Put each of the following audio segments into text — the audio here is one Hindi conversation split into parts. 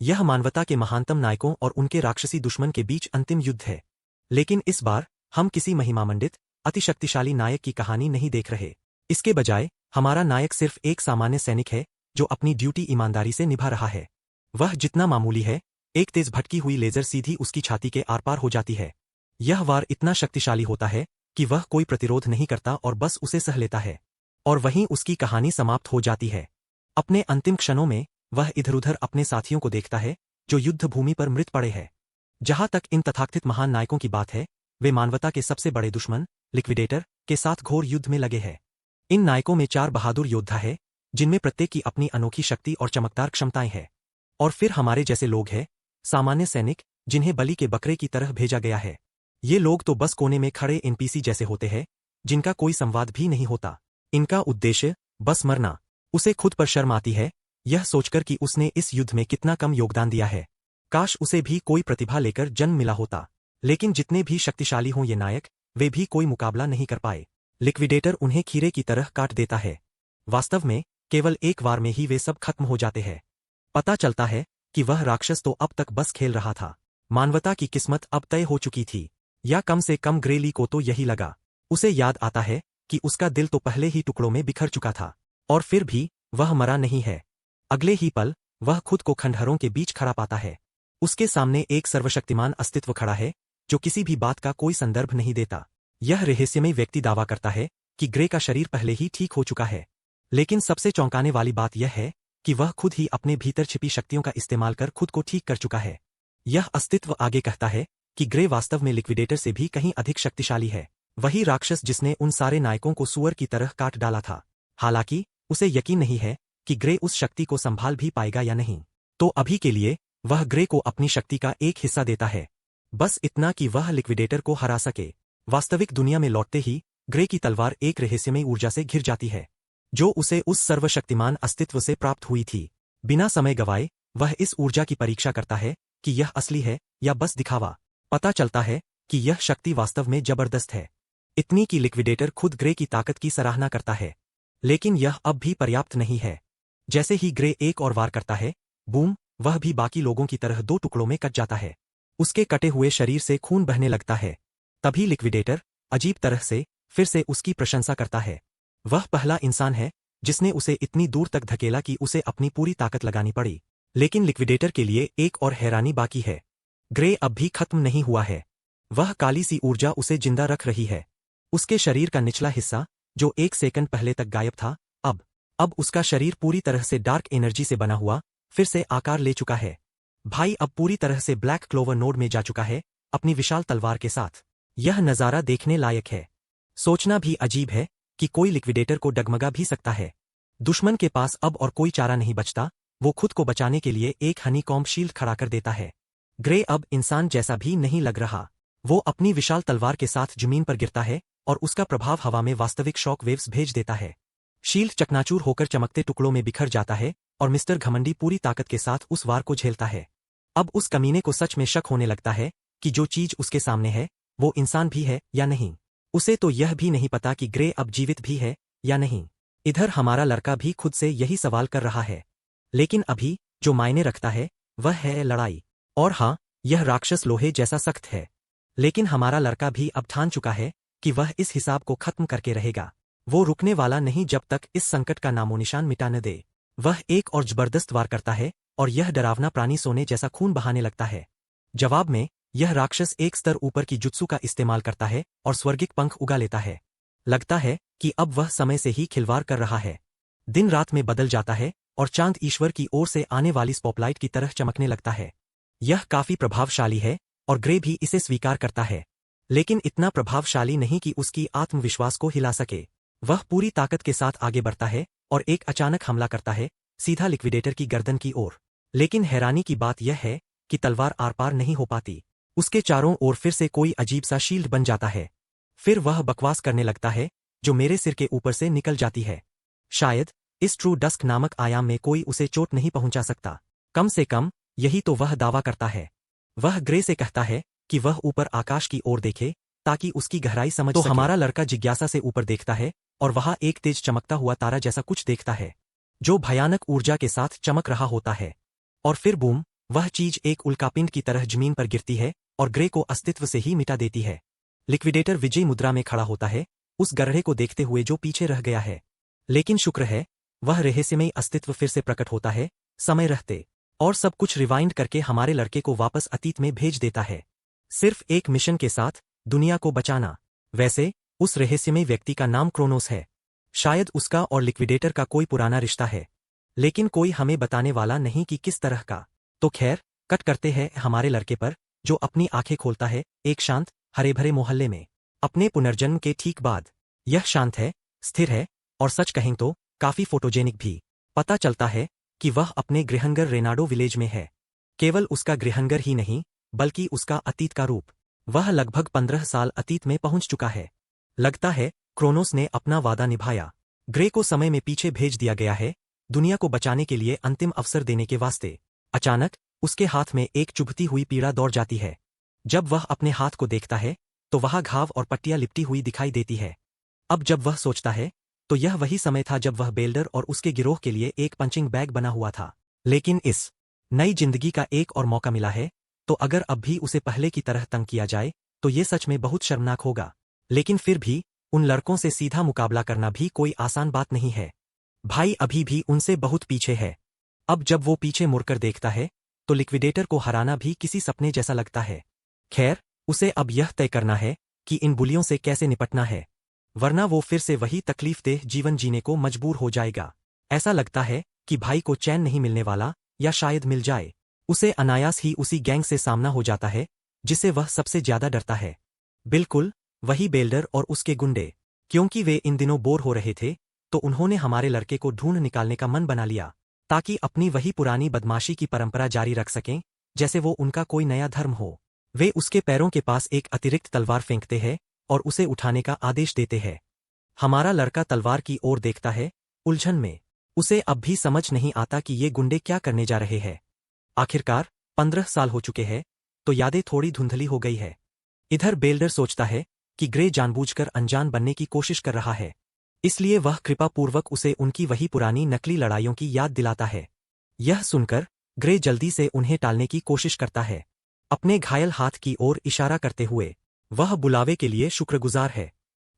यह मानवता के महानतम नायकों और उनके राक्षसी दुश्मन के बीच अंतिम युद्ध है। लेकिन इस बार हम किसी महिमामंडित अतिशक्तिशाली नायक की कहानी नहीं देख रहे। इसके बजाय हमारा नायक सिर्फ एक सामान्य सैनिक है जो अपनी ड्यूटी ईमानदारी से निभा रहा है। वह जितना मामूली है, एक तेज भटकी हुई लेजर सीधी उसकी छाती के आर पार हो जाती है। यह वार इतना शक्तिशाली होता है कि वह कोई प्रतिरोध नहीं करता और बस उसे सह लेता है। और वहीं उसकी कहानी समाप्त हो जाती है। अपने अंतिम क्षणों में वह इधर-उधर अपने साथियों को देखता है जो युद्ध भूमि पर मृत पड़े हैं। जहां तक इन तथाकथित महान नायकों की बात है, वे मानवता के सबसे बड़े दुश्मन लिक्विडेटर के साथ घोर युद्ध में लगे हैं। इन नायकों में 4 बहादुर योद्धा हैं, जिनमें प्रत्येक की अपनी अनोखी शक्ति और चमकदार क्षमताएं हैं। और फिर हमारे जैसे लोग हैं, सामान्य सैनिक, जिन्हें बलि के बकरे की तरह भेजा गया है। ये लोग तो बस कोने में खड़े एनपीसी जैसे होते हैं, जिनका कोई संवाद भी नहीं होता। इनका उद्देश्य बस मरना। उसे खुद पर शर्म आती है, यह सोचकर कि उसने इस युद्ध में कितना कम योगदान दिया है। काश उसे भी कोई प्रतिभा लेकर जन्म मिला होता। लेकिन जितने भी शक्तिशाली हों ये नायक, वे भी कोई मुकाबला नहीं कर पाए। लिक्विडेटर उन्हें खीरे की तरह काट देता है। वास्तव में केवल एक वार में ही वे सब खत्म हो जाते हैं। पता चलता है कि वह राक्षस तो अब तक बस खेल रहा था। मानवता की किस्मत अब तय हो चुकी थी, या कम से कम ग्रेली को तो यही लगा। उसे याद आता है कि उसका दिल तो पहले ही टुकड़ों में बिखर चुका था, और फिर भी वह मरा नहीं है। अगले ही पल वह खुद को खंडहरों के बीच खड़ा पाता है। उसके सामने एक सर्वशक्तिमान अस्तित्व खड़ा है जो किसी भी बात का कोई संदर्भ नहीं देता। यह रहस्यमय व्यक्ति दावा करता है कि ग्रे का शरीर पहले ही ठीक हो चुका है। लेकिन सबसे चौंकाने वाली बात यह है कि वह खुद ही अपने भीतर छिपी शक्तियों का इस्तेमाल कर खुद को ठीक कर चुका है। यह अस्तित्व आगे कहता है कि ग्रे वास्तव में लिक्विडेटर से भी कहीं अधिक शक्तिशाली है। वही राक्षस जिसने उन सारे नायकों को सूअर की तरह काट डाला था। हालांकि उसे यकीन नहीं है कि ग्रे उस शक्ति को संभाल भी पाएगा या नहीं। तो अभी के लिए वह ग्रे को अपनी शक्ति का एक हिस्सा देता है, बस इतना कि वह लिक्विडेटर को हरा सके। वास्तविक दुनिया में लौटते ही ग्रे की तलवार एक रहस्यमय ऊर्जा से घिर जाती है, जो उसे उस सर्वशक्तिमान अस्तित्व से प्राप्त हुई थी। बिना समय गवाए वह इस ऊर्जा की परीक्षा करता है कि यह असली है या बस दिखावा। पता चलता है कि यह शक्ति वास्तव में जबरदस्त है, इतनी कि लिक्विडेटर खुद ग्रे की ताकत की सराहना करता है। लेकिन यह अब भी पर्याप्त नहीं है। जैसे ही ग्रे एक और वार करता है, बूम, वह भी बाकी लोगों की तरह 2 टुकड़ों में कट जाता है। उसके कटे हुए शरीर से खून बहने लगता है। तभी लिक्विडेटर अजीब तरह से फिर से उसकी प्रशंसा करता है। वह पहला इंसान है जिसने उसे इतनी दूर तक धकेला कि उसे अपनी पूरी ताकत लगानी पड़ी। लेकिन लिक्विडेटर के लिए एक और हैरानी बाकी है। ग्रे अब भी खत्म नहीं हुआ है। वह काली सी ऊर्जा उसे जिंदा रख रही है। उसके शरीर का निचला हिस्सा, जो 1 सेकंड पहले तक गायब था, अब उसका शरीर पूरी तरह से डार्क एनर्जी से बना हुआ फिर से आकार ले चुका है। भाई अब पूरी तरह से ब्लैक क्लोवर नोड में जा चुका है, अपनी विशाल तलवार के साथ। यह नज़ारा देखने लायक है। सोचना भी अजीब है कि कोई लिक्विडेटर को डगमगा भी सकता है। दुश्मन के पास अब और कोई चारा नहीं बचता, वो खुद को बचाने के लिए एक हनीकॉम्ब शील्ड खड़ा कर देता है। ग्रे अब इंसान जैसा भी नहीं लग रहा। वो अपनी विशाल तलवार के साथ जमीन पर गिरता है और उसका प्रभाव हवा में वास्तविक शॉक वेव्स भेज देता है। शील्ड चकनाचूर होकर चमकते टुकड़ों में बिखर जाता है और मिस्टर घमंडी पूरी ताकत के साथ उस वार को झेलता है। अब उस कमीने को सच में शक होने लगता है कि जो चीज उसके सामने है वो इंसान भी है या नहीं। उसे तो यह भी नहीं पता कि ग्रे अब जीवित भी है या नहीं। इधर हमारा लड़का भी खुद से यही सवाल कर रहा है। लेकिन अभी जो मायने रखता है वह है लड़ाई। और हाँ, यह राक्षस लोहे जैसा सख्त है, लेकिन हमारा लड़का भी अब ठान चुका है कि वह इस हिसाब को खत्म करके रहेगा। वो रुकने वाला नहीं जब तक इस संकट का नामोनिशान मिटा न दे। वह एक और जबरदस्त वार करता है और यह डरावना प्राणी सोने जैसा खून बहाने लगता है। जवाब में यह राक्षस एक स्तर ऊपर की जुत्सु का इस्तेमाल करता है और स्वर्गिक पंख उगा लेता है। लगता है कि अब वह समय से ही खिलवाड़ कर रहा है। दिन रात में बदल जाता है और चांद ईश्वर की ओर से आने वाली स्पॉटलाइट की तरह चमकने लगता है। यह काफी प्रभावशाली है और ग्रे भी इसे स्वीकार करता है, लेकिन इतना प्रभावशाली नहीं कि उसकी आत्मविश्वास को हिला सके। वह पूरी ताकत के साथ आगे बढ़ता है और एक अचानक हमला करता है, सीधा लिक्विडेटर की गर्दन की ओर। लेकिन हैरानी की बात यह है कि तलवार आर पार नहीं हो पाती। उसके चारों ओर फिर से कोई अजीब सा शील्ड बन जाता है। फिर वह बकवास करने लगता है जो मेरे सिर के ऊपर से निकल जाती है। शायद इस ट्रू डस्क नामक आयाम में कोई उसे चोट नहीं पहुंचा सकता। कम से कम यही तो वह दावा करता है। वह ग्रे से कहता है कि वह ऊपर आकाश की ओर देखे ताकि उसकी गहराई समझ सके। हमारा लड़का जिज्ञासा से ऊपर देखता है और वहां एक तेज चमकता हुआ तारा जैसा कुछ देखता है, जो भयानक ऊर्जा के साथ चमक रहा होता है। और फिर बूम, वह चीज एक उल्कापिंड की तरह जमीन पर गिरती है और ग्रे को अस्तित्व से ही मिटा देती है। लिक्विडेटर विजयी मुद्रा में खड़ा होता है, उस गरड़े को देखते हुए जो पीछे रह गया है। लेकिन शुक्र है, वह रहस्यमयी अस्तित्व फिर से प्रकट होता है, समय रहते, और सब कुछ रिवाइंड करके हमारे लड़के को वापस अतीत में भेज देता है। सिर्फ एक मिशन के साथ दुनिया को बचाना। वैसे, उस रहस्यमयी व्यक्ति का नाम क्रोनोस है। शायद उसका और लिक्विडेटर का कोई पुराना रिश्ता है, लेकिन कोई हमें बताने वाला नहीं कि किस तरह का। तो खैर, कट करते हैं हमारे लड़के पर, जो अपनी आंखें खोलता है एक शांत, हरे भरे मोहल्ले में, अपने पुनर्जन्म के ठीक बाद। यह शांत है, स्थिर है, और सच कहें तो काफी फोटोजेनिक भी। पता चलता है कि वह अपने गृहनगर रेनाडो विलेज में है। केवल उसका गृहनगर ही नहीं, बल्कि उसका अतीत का रूप। वह लगभग 15 साल अतीत में पहुंच चुका है। लगता है क्रोनोस ने अपना वादा निभाया। ग्रे को समय में पीछे भेज दिया गया है, दुनिया को बचाने के लिए अंतिम अवसर देने के वास्ते। अचानक उसके हाथ में एक चुभती हुई पीड़ा दौड़ जाती है। जब वह अपने हाथ को देखता है तो वहां घाव और पट्टियां लिपटी हुई दिखाई देती है। अब जब वह सोचता है तो यह वही समय था जब वह बेल्डर और उसके गिरोह के लिए एक पंचिंग बैग बना हुआ था। लेकिन इस नई जिंदगी का एक और मौका मिला है, तो अगर अब भी उसे पहले की तरह तंग किया जाए तो ये सच में बहुत शर्मनाक होगा। लेकिन फिर भी उन लड़कों से सीधा मुकाबला करना भी कोई आसान बात नहीं है। भाई अभी भी उनसे बहुत पीछे है। अब जब वो पीछे मुड़कर देखता है तो लिक्विडेटर को हराना भी किसी सपने जैसा लगता है। खैर, उसे अब यह तय करना है कि इन बुलियों से कैसे निपटना है, वरना वो फिर से वही तकलीफदेह जीवन जीने को मजबूर हो जाएगा। ऐसा लगता है कि भाई को चैन नहीं मिलने वाला, या शायद मिल जाए। उसे अनायास ही उसी गैंग से सामना हो जाता है जिसे वह सबसे ज्यादा डरता है। बिल्कुल, वही बेल्डर और उसके गुंडे। क्योंकि वे इन दिनों बोर हो रहे थे, तो उन्होंने हमारे लड़के को ढूंढ निकालने का मन बना लिया, ताकि अपनी वही पुरानी बदमाशी की परंपरा जारी रख सकें, जैसे वो उनका कोई नया धर्म हो। वे उसके पैरों के पास एक अतिरिक्त तलवार फेंकते हैं और उसे उठाने का आदेश देते हैं। हमारा लड़का तलवार की ओर देखता है, उलझन में। उसे अब भी समझ नहीं आता कि ये गुंडे क्या करने जा रहे हैं। आखिरकार 15 साल हो चुके हैं, तो यादें थोड़ी धुंधली हो गई है। इधर बेल्डर सोचता है कि ग्रे जानबूझकर अनजान बनने की कोशिश कर रहा है, इसलिए वह कृपापूर्वक उसे उनकी वही पुरानी नकली लड़ाइयों की याद दिलाता है। यह सुनकर ग्रे जल्दी से उन्हें टालने की कोशिश करता है, अपने घायल हाथ की ओर इशारा करते हुए। वह बुलावे के लिए शुक्रगुजार है,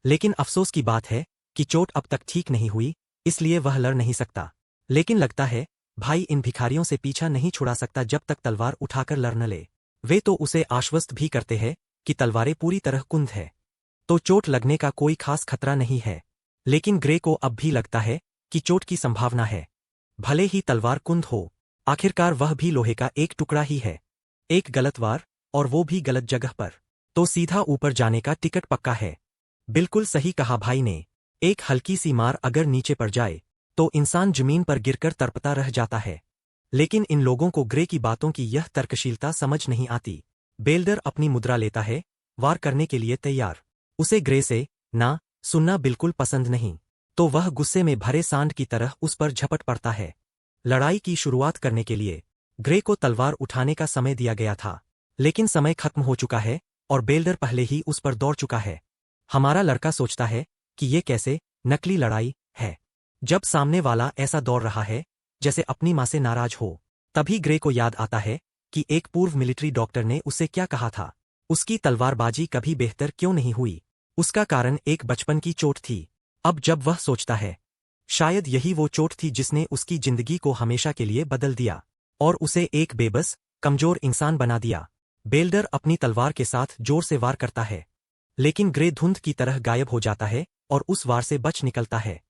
लेकिन अफसोस की बात है कि चोट अब तक ठीक नहीं हुई, इसलिए वह लड़ नहीं सकता। लेकिन लगता है भाई इन भिखारियों से पीछा नहीं छुड़ा सकता जब तक तलवार उठाकर लड़ न ले। वे तो उसे आश्वस्त भी करते हैं कि तलवारें पूरी तरह कुंद है, तो चोट लगने का कोई खास खतरा नहीं है। लेकिन ग्रे को अब भी लगता है कि चोट की संभावना है, भले ही तलवार कुंद हो। आखिरकार वह भी लोहे का एक टुकड़ा ही है। एक गलत वार, और वो भी गलत जगह पर, तो सीधा ऊपर जाने का टिकट पक्का है। बिल्कुल सही कहा भाई ने। एक हल्की सी मार अगर नीचे पड़ जाए तो इंसान जमीन पर गिरकर तड़पता रह जाता है। लेकिन इन लोगों को ग्रे की बातों की यह तर्कशीलता समझ नहीं आती। बेल्डर अपनी मुद्रा लेता है, वार करने के लिए तैयार। उसे ग्रे से ना सुनना बिल्कुल पसंद नहीं, तो वह गुस्से में भरे सांड की तरह उस पर झपट पड़ता है। लड़ाई की शुरुआत करने के लिए ग्रे को तलवार उठाने का समय दिया गया था, लेकिन समय खत्म हो चुका है और बेल्डर पहले ही उस पर दौड़ चुका है। हमारा लड़का सोचता है कि ये कैसे नकली लड़ाई है, जब सामने वाला ऐसा दौड़ रहा है जैसे अपनी मां से नाराज हो। तभी ग्रे को याद आता है कि एक पूर्व मिलिट्री डॉक्टर ने उसे क्या कहा था, उसकी तलवारबाजी कभी बेहतर क्यों नहीं हुई। उसका कारण एक बचपन की चोट थी। अब जब वह सोचता है, शायद यही वो चोट थी जिसने उसकी जिंदगी को हमेशा के लिए बदल दिया और उसे एक बेबस, कमजोर इंसान बना दिया। बेल्डर अपनी तलवार के साथ जोर से वार करता है, लेकिन ग्रे धुंध की तरह गायब हो जाता है और उस वार से बच निकलता है।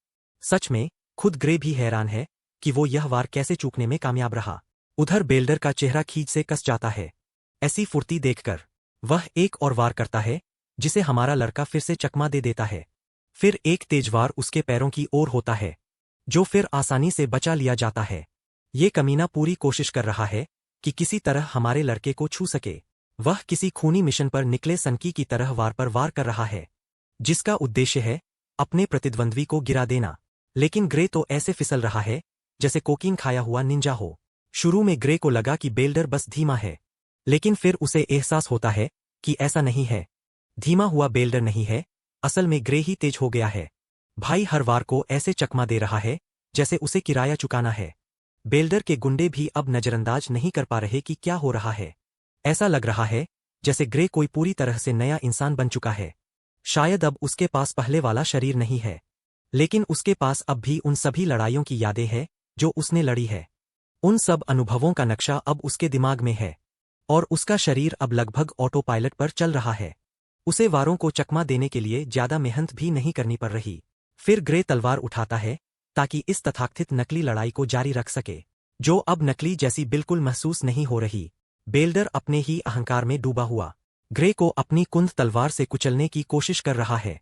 सच में खुद ग्रे भी हैरान है कि वो यह वार कैसे चूकने में कामयाब रहा। उधर बेल्डर का चेहरा खींच से कस जाता है। ऐसी फुर्ती देखकर वह एक और वार करता है, जिसे हमारा लड़का फिर से चकमा दे देता है। फिर एक तेज वार उसके पैरों की ओर होता है, जो फिर आसानी से बचा लिया जाता है। ये कमीना पूरी कोशिश कर रहा है कि किसी तरह हमारे लड़के को छू सके। वह किसी खूनी मिशन पर निकले सनकी की तरह वार पर वार कर रहा है, जिसका उद्देश्य है अपने प्रतिद्वंद्वी को गिरा देना। लेकिन ग्रे तो ऐसे फिसल रहा है जैसे कोकीन खाया हुआ निंजा हो। शुरू में ग्रे को लगा कि बेल्डर बस धीमा है, लेकिन फिर उसे एहसास होता है कि ऐसा नहीं है। धीमा हुआ बेल्डर नहीं है, असल में ग्रे ही तेज हो गया है। भाई हर वार को ऐसे चकमा दे रहा है जैसे उसे किराया चुकाना है। बेल्डर के गुंडे भी अब नजरअंदाज नहीं कर पा रहे कि क्या हो रहा है। ऐसा लग रहा है जैसे ग्रे कोई पूरी तरह से नया इंसान बन चुका है। शायद अब उसके पास पहले वाला शरीर नहीं है, लेकिन उसके पास अब भी उन सभी लड़ाइयों की यादें हैं जो उसने लड़ी है। उन सब अनुभवों का नक्शा अब उसके दिमाग में है, और उसका शरीर अब लगभग ऑटो पायलट पर चल रहा है। उसे वारों को चकमा देने के लिए ज्यादा मेहनत भी नहीं करनी पड़ रही। फिर ग्रे तलवार उठाता है ताकि इस तथाकथित नकली लड़ाई को जारी रख सके, जो अब नकली जैसी बिल्कुल महसूस नहीं हो रही। बेल्डर अपने ही अहंकार में डूबा हुआ ग्रे को अपनी कुंद तलवार से कुचलने की कोशिश कर रहा है,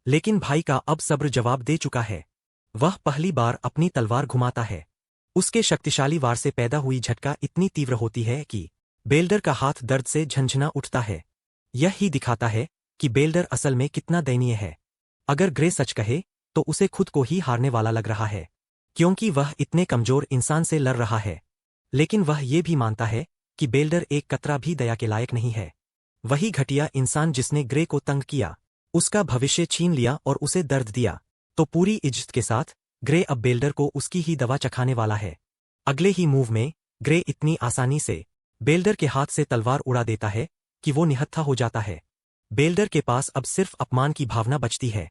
लेकिन भाई का अब सब्र जवाब दे चुका है। वह पहली बार अपनी तलवार घुमाता है। उसके शक्तिशाली वार से पैदा हुई झटका इतनी तीव्र होती है कि बेल्डर का हाथ दर्द से झंझना उठता है। यह ही दिखाता है कि बेल्डर असल में कितना दयनीय है। अगर ग्रे सच कहे तो उसे खुद को ही हारने वाला लग रहा है, क्योंकि वह इतने कमजोर इंसान से लड़ रहा है। लेकिन वह ये भी मानता है कि बेल्डर एक कतरा भी दया के लायक नहीं है। वही घटिया इंसान जिसने ग्रे को तंग किया, उसका भविष्य छीन लिया और उसे दर्द दिया, तो पूरी इज्जत के साथ ग्रे अब बेल्डर को उसकी ही दवा चखाने वाला है। अगले ही मूव में ग्रे इतनी आसानी से बेल्डर के हाथ से तलवार उड़ा देता है कि वो निहत्था हो जाता है। बेल्डर के पास अब सिर्फ अपमान की भावना बचती है,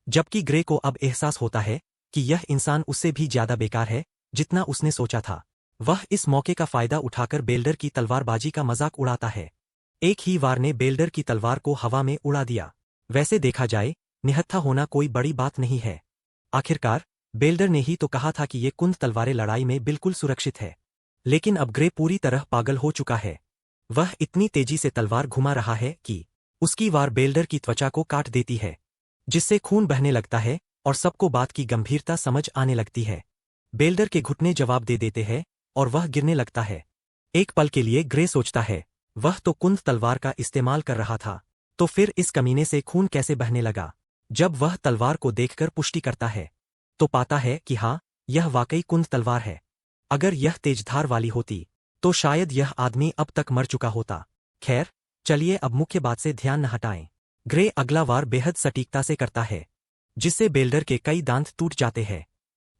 जबकि ग्रे को अब एहसास होता है कि यह इंसान उससे भी ज्यादा बेकार है जितना उसने सोचा था। वह इस मौके का फायदा उठाकर बेल्डर की तलवारबाजी का मजाक उड़ाता है। एक ही वार ने बेल्डर की तलवार को हवा में उड़ा दिया। वैसे देखा जाए, निहत्था होना कोई बड़ी बात नहीं है। आखिरकार बेल्डर ने ही तो कहा था कि ये कुंद तलवारें लड़ाई में बिल्कुल सुरक्षित है। लेकिन अब ग्रे पूरी तरह पागल हो चुका है। वह इतनी तेजी से तलवार घुमा रहा है कि उसकी वार बेल्डर की त्वचा को काट देती है, जिससे खून बहने लगता है और सबको बात की गंभीरता समझ आने लगती है। बेल्डर के घुटने जवाब दे देते हैं और वह गिरने लगता है। एक पल के लिए ग्रे सोचता है, वह तो कुंद तलवार का इस्तेमाल कर रहा था, तो फिर इस कमीने से खून कैसे बहने लगा। जब वह तलवार को देखकर पुष्टि करता है, तो पाता है कि हाँ, यह वाकई कुंद तलवार है। अगर यह तेजधार वाली होती, तो शायद यह आदमी अब तक मर चुका होता। खैर, चलिए अब मुख्य बात से ध्यान न हटाएं। ग्रे अगला वार बेहद सटीकता से करता है, जिससे बेल्डर के कई दांत टूट जाते हैं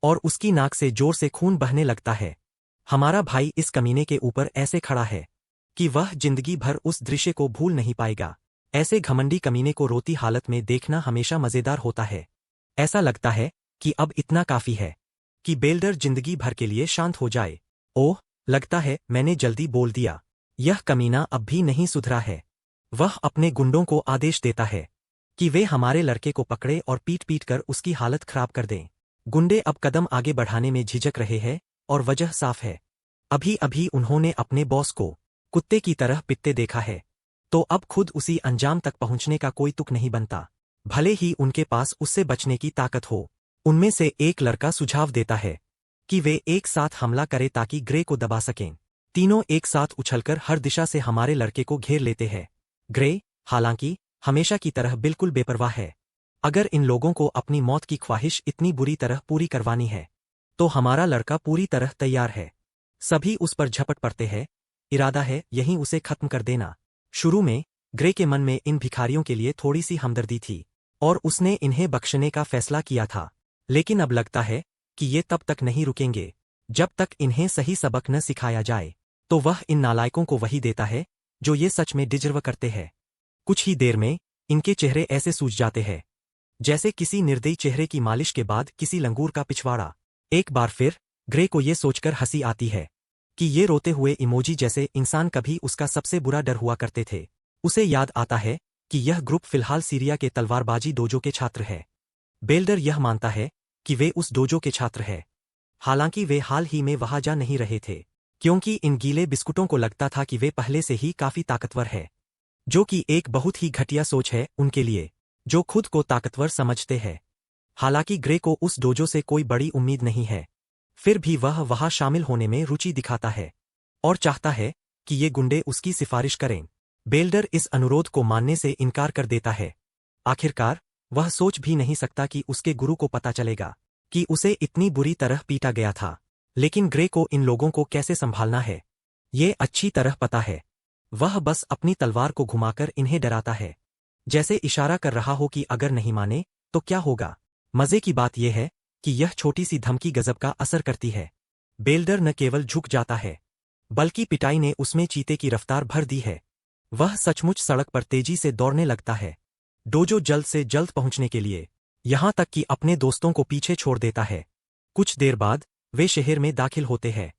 और उसकी नाक से जोर से खून बहने लगता है। हमारा भाई इस कमीने के ऊपर ऐसे खड़ा है कि वह जिंदगी भर उस दृश्य को भूल नहीं पाएगा। ऐसे घमंडी कमीने को रोती हालत में देखना हमेशा मजेदार होता है। ऐसा लगता है कि अब इतना काफी है कि बेल्डर जिंदगी भर के लिए शांत हो जाए। ओह, लगता है मैंने जल्दी बोल दिया। यह कमीना अब भी नहीं सुधरा है। वह अपने गुंडों को आदेश देता है कि वे हमारे लड़के को पकड़े और पीट पीट कर उसकी हालत खराब कर दें। गुंडे अब कदम आगे बढ़ाने में झिझक रहे हैं, और वजह साफ है। अभी अभी उन्होंने अपने बॉस को कुत्ते की तरह पिटते देखा है, तो अब खुद उसी अंजाम तक पहुंचने का कोई तुक नहीं बनता, भले ही उनके पास उससे बचने की ताकत हो। उनमें से एक लड़का सुझाव देता है कि वे एक साथ हमला करें ताकि ग्रे को दबा सकें। तीनों एक साथ उछलकर हर दिशा से हमारे लड़के को घेर लेते हैं। ग्रे, हालांकि, हमेशा की तरह बिल्कुल बेपरवाह है। अगर इन लोगों को अपनी मौत की ख्वाहिश इतनी बुरी तरह पूरी करवानी है, तो हमारा लड़का पूरी तरह तैयार है। सभी उस पर झपट पड़ते हैं। इरादा है यहीं उसे खत्म कर देना। शुरू में ग्रे के मन में इन भिखारियों के लिए थोड़ी सी हमदर्दी थी और उसने इन्हें बख्शने का फैसला किया था, लेकिन अब लगता है कि ये तब तक नहीं रुकेंगे जब तक इन्हें सही सबक न सिखाया जाए। तो वह इन नालायकों को वही देता है जो ये सच में डिजर्व करते हैं। कुछ ही देर में इनके चेहरे ऐसे सूज जाते हैं जैसे किसी निर्दयी चेहरे की मालिश के बाद किसी लंगूर का पिछवाड़ा। एक बार फिर ग्रे को ये सोचकर हंसी आती है कि ये रोते हुए इमोजी जैसे इंसान कभी उसका सबसे बुरा डर हुआ करते थे। उसे याद आता है कि यह ग्रुप फिलहाल सीरिया के तलवारबाजी डोजो के छात्र है। बेल्डर यह मानता है कि वे उस डोजो के छात्र हैं, हालांकि वे हाल ही में वहां जा नहीं रहे थे, क्योंकि इन गीले बिस्कुटों को लगता था कि वे पहले से ही काफी ताकतवर है, जो कि एक बहुत ही घटिया सोच है उनके लिए, जो खुद को ताकतवर समझते हैं। हालांकि ग्रे को उस डोजो से कोई बड़ी उम्मीद नहीं है, फिर भी वह वहां शामिल होने में रुचि दिखाता है और चाहता है कि ये गुंडे उसकी सिफारिश करें। बेल्डर इस अनुरोध को मानने से इनकार कर देता है। आखिरकार वह सोच भी नहीं सकता कि उसके गुरु को पता चलेगा कि उसे इतनी बुरी तरह पीटा गया था। लेकिन ग्रे को इन लोगों को कैसे संभालना है, ये अच्छी तरह पता है। वह बस अपनी तलवार को घुमाकर इन्हें डराता है, जैसे इशारा कर रहा हो कि अगर नहीं माने तो क्या होगा। मजे की बात यह है कि यह छोटी सी धमकी गजब का असर करती है। बेल्डर न केवल झुक जाता है, बल्कि पिटाई ने उसमें चीते की रफ्तार भर दी है। वह सचमुच सड़क पर तेजी से दौड़ने लगता है, डोजो जल्द से जल्द पहुंचने के लिए, यहां तक कि अपने दोस्तों को पीछे छोड़ देता है। कुछ देर बाद वे शहर में दाखिल होते हैं।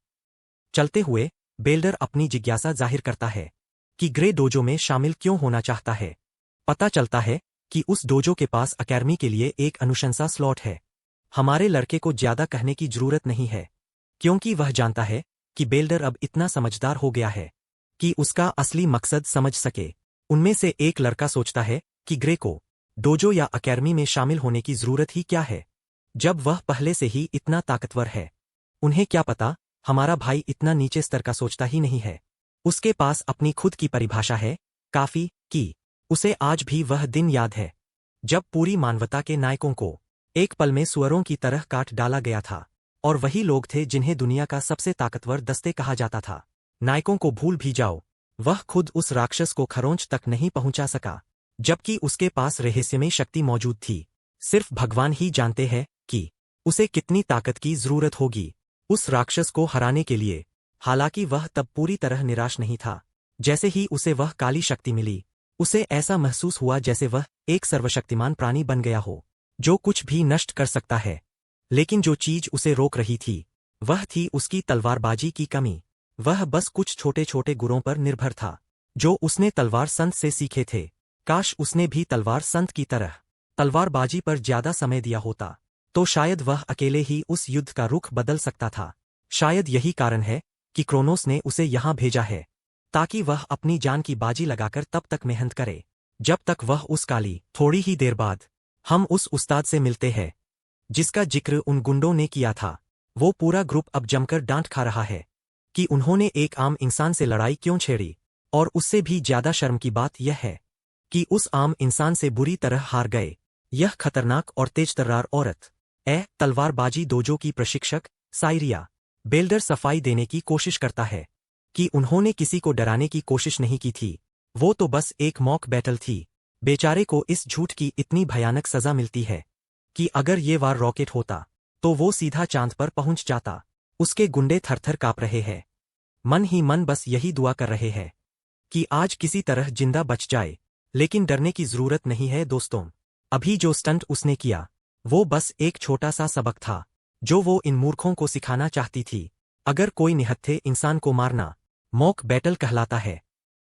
चलते हुए बेल्डर अपनी जिज्ञासा जाहिर करता है कि ग्रे डोजो में शामिल क्यों होना चाहता है। पता चलता है कि उस डोजो के पास अकेडमी के लिए एक अनुशंसा स्लॉट है। हमारे लड़के को ज्यादा कहने की जरूरत नहीं है, क्योंकि वह जानता है कि बेल्डर अब इतना समझदार हो गया है कि उसका असली मकसद समझ सके। उनमें से एक लड़का सोचता है कि ग्रे को डोजो या अकेडमी में शामिल होने की जरूरत ही क्या है, जब वह पहले से ही इतना ताकतवर है। उन्हें क्या पता, हमारा भाई इतना नीचे स्तर का सोचता ही नहीं है। उसके पास अपनी खुद की परिभाषा है काफी की। उसे आज भी वह दिन याद है जब पूरी मानवता के नायकों को एक पल में सुअरों की तरह काट डाला गया था, और वही लोग थे जिन्हें दुनिया का सबसे ताकतवर दस्ते कहा जाता था। नायकों को भूल भी जाओ, वह खुद उस राक्षस को खरोंच तक नहीं पहुंचा सका, जबकि उसके पास रहस्यमय शक्ति मौजूद थी। सिर्फ भगवान ही जानते हैं कि उसे कितनी ताकत की जरूरत होगी उस राक्षस को हराने के लिए। हालांकि वह तब पूरी तरह निराश नहीं था। जैसे ही उसे वह काली शक्ति मिली, उसे ऐसा महसूस हुआ जैसे वह एक सर्वशक्तिमान प्राणी बन गया हो, जो कुछ भी नष्ट कर सकता है। लेकिन जो चीज उसे रोक रही थी, वह थी उसकी तलवारबाजी की कमी। वह बस कुछ छोटे छोटे गुरों पर निर्भर था, जो उसने तलवार संत से सीखे थे। काश उसने भी तलवार संत की तरह तलवारबाजी पर ज्यादा समय दिया होता, तो शायद वह अकेले ही उस युद्ध का रुख बदल सकता था। शायद यही कारण है कि क्रोनोस ने उसे यहां भेजा है, ताकि वह अपनी जान की बाजी लगाकर तब तक मेहनत करे जब तक वह उस काली। थोड़ी ही देर बाद हम उस उस्ताद से मिलते हैं जिसका जिक्र उन गुंडों ने किया था। वो पूरा ग्रुप अब जमकर डांट खा रहा है कि उन्होंने एक आम इंसान से लड़ाई क्यों छेड़ी, और उससे भी ज्यादा शर्म की बात यह है कि उस आम इंसान से बुरी तरह हार गए। यह खतरनाक और तेजतर्रार औरत तलवारबाजी डोजो की प्रशिक्षक साइरिया। बेल्डर सफाई देने की कोशिश करता है कि उन्होंने किसी को डराने की कोशिश नहीं की थी, वो तो बस एक मॉक बैटल थी। बेचारे को इस झूठ की इतनी भयानक सजा मिलती है कि अगर ये वार रॉकेट होता तो वो सीधा चांद पर पहुंच जाता। उसके गुंडे थरथर कांप रहे हैं, मन ही मन बस यही दुआ कर रहे हैं कि आज किसी तरह जिंदा बच जाए। लेकिन डरने की जरूरत नहीं है दोस्तों। अभी जो स्टंट उसने किया, वो बस एक छोटा सा सबक था जो वो इन मूर्खों को सिखाना चाहती थी। अगर कोई निहत्थे इंसान को मारना मॉक बैटल कहलाता है,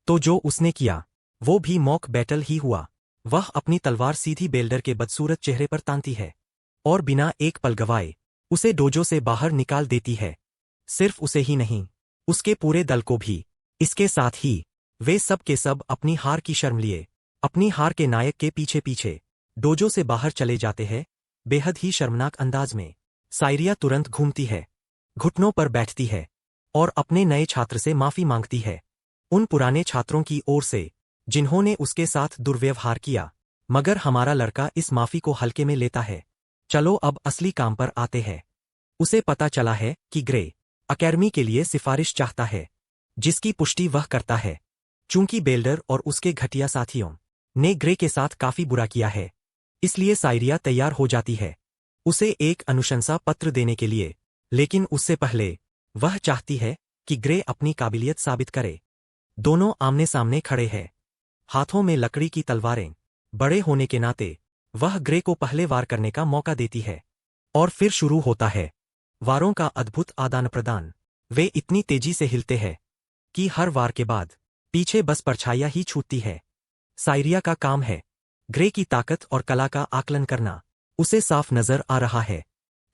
तो जो उसने किया वो भी मॉक बैटल ही हुआ। वह अपनी तलवार सीधी बेल्डर के बदसूरत चेहरे पर तानती है और बिना एक पल गवाए उसे डोजो से बाहर निकाल देती है। सिर्फ उसे ही नहीं, उसके पूरे दल को भी। इसके साथ ही वे सब के सब अपनी हार की शर्म लिए अपनी हार के नायक के पीछे पीछे डोजो से बाहर चले जाते हैं, बेहद ही शर्मनाक अंदाज में। साइरिया तुरंत घूमती है, घुटनों पर बैठती है और अपने नए छात्र से माफी मांगती है, उन पुराने छात्रों की ओर से जिन्होंने उसके साथ दुर्व्यवहार किया। मगर हमारा लड़का इस माफी को हल्के में लेता है। चलो अब असली काम पर आते हैं। उसे पता चला है कि ग्रे अकेडमी के लिए सिफारिश चाहता है, जिसकी पुष्टि वह करता है। चूंकि बेल्डर और उसके घटिया साथियों ने ग्रे के साथ काफी बुरा किया है, इसलिए साइरिया तैयार हो जाती है उसे एक अनुशंसा पत्र देने के लिए। लेकिन उससे पहले वह चाहती है कि ग्रे अपनी काबिलियत साबित करे। दोनों आमने सामने खड़े हैं, हाथों में लकड़ी की तलवारें। बड़े होने के नाते वह ग्रे को पहले वार करने का मौका देती है, और फिर शुरू होता है वारों का अद्भुत आदान प्रदान। वे इतनी तेजी से हिलते हैं कि हर वार के बाद पीछे बस परछाइयां ही छूटती है। साइरिया का काम है ग्रे की ताकत और कला का आकलन करना। उसे साफ नजर आ रहा है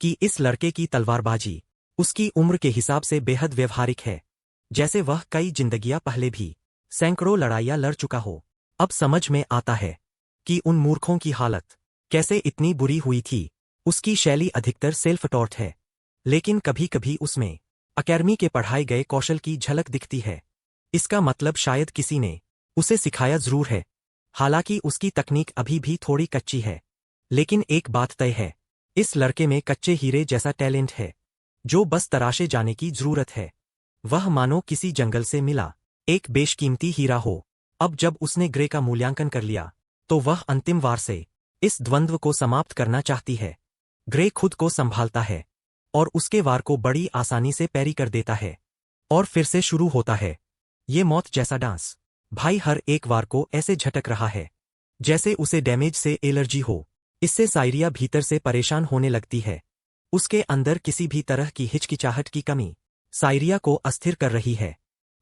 कि इस लड़के की तलवारबाजी उसकी उम्र के हिसाब से बेहद व्यवहारिक है, जैसे वह कई जिंदगियां पहले भी सैकड़ों लड़ाइयां लड़ चुका हो। अब समझ में आता है कि उन मूर्खों की हालत कैसे इतनी बुरी हुई थी। उसकी शैली अधिकतर सेल्फ टॉट है, लेकिन कभी कभी उसमें अकेडमी के पढ़ाए गए कौशल की झलक दिखती है। इसका मतलब शायद किसी ने उसे सिखाया जरूर है। हालांकि उसकी तकनीक अभी भी थोड़ी कच्ची है, लेकिन एक बात तय है, इस लड़के में कच्चे हीरे जैसा टैलेंट है जो बस तराशे जाने की जरूरत है। वह मानो किसी जंगल से मिला एक बेशकीमती हीरा हो। अब जब उसने ग्रे का मूल्यांकन कर लिया, तो वह अंतिम वार से इस द्वंद्व को समाप्त करना चाहती है। ग्रे खुद को संभालता है, और उसके वार को बड़ी आसानी से पैरी कर देता है। और फिर से शुरू होता है ये मौत जैसा डांस। भाई हर एक वार को ऐसे झटक रहा है जैसे उसे डैमेज से एलर्जी हो। इससे सायरिया भीतर से परेशान होने लगती है। उसके अंदर किसी भी तरह की हिचकिचाहट की कमी सायरिया को अस्थिर कर रही है।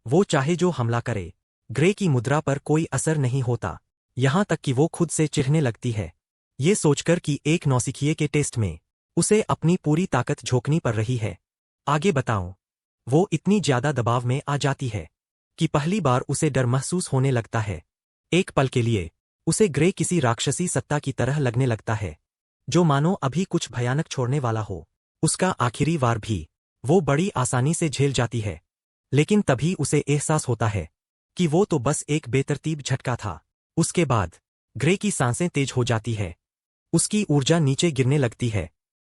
वो चाहे जो हमला करे, ग्रे की मुद्रा पर कोई असर नहीं होता। यहां तक कि वो खुद से चिढ़ने लगती है, ये सोचकर कि एक नौसिखिए के टेस्ट में उसे अपनी पूरी ताकत झोंकनी पड़ रही है। आगे बताऊं, वो इतनी ज्यादा दबाव में आ जाती है कि पहली बार उसे डर महसूस होने लगता है। एक पल के लिए उसे ग्रे किसी राक्षसी सत्ता की तरह लगने लगता है, जो मानो अभी कुछ भयानक छोड़ने वाला हो। उसका आखिरी वार भी वो बड़ी आसानी से झेल जाती है, लेकिन तभी उसे एहसास होता है कि वो तो बस एक बेतरतीब झटका था। उसके बाद ग्रे की सांसें तेज हो जाती है, उसकी ऊर्जा नीचे गिरने लगती है।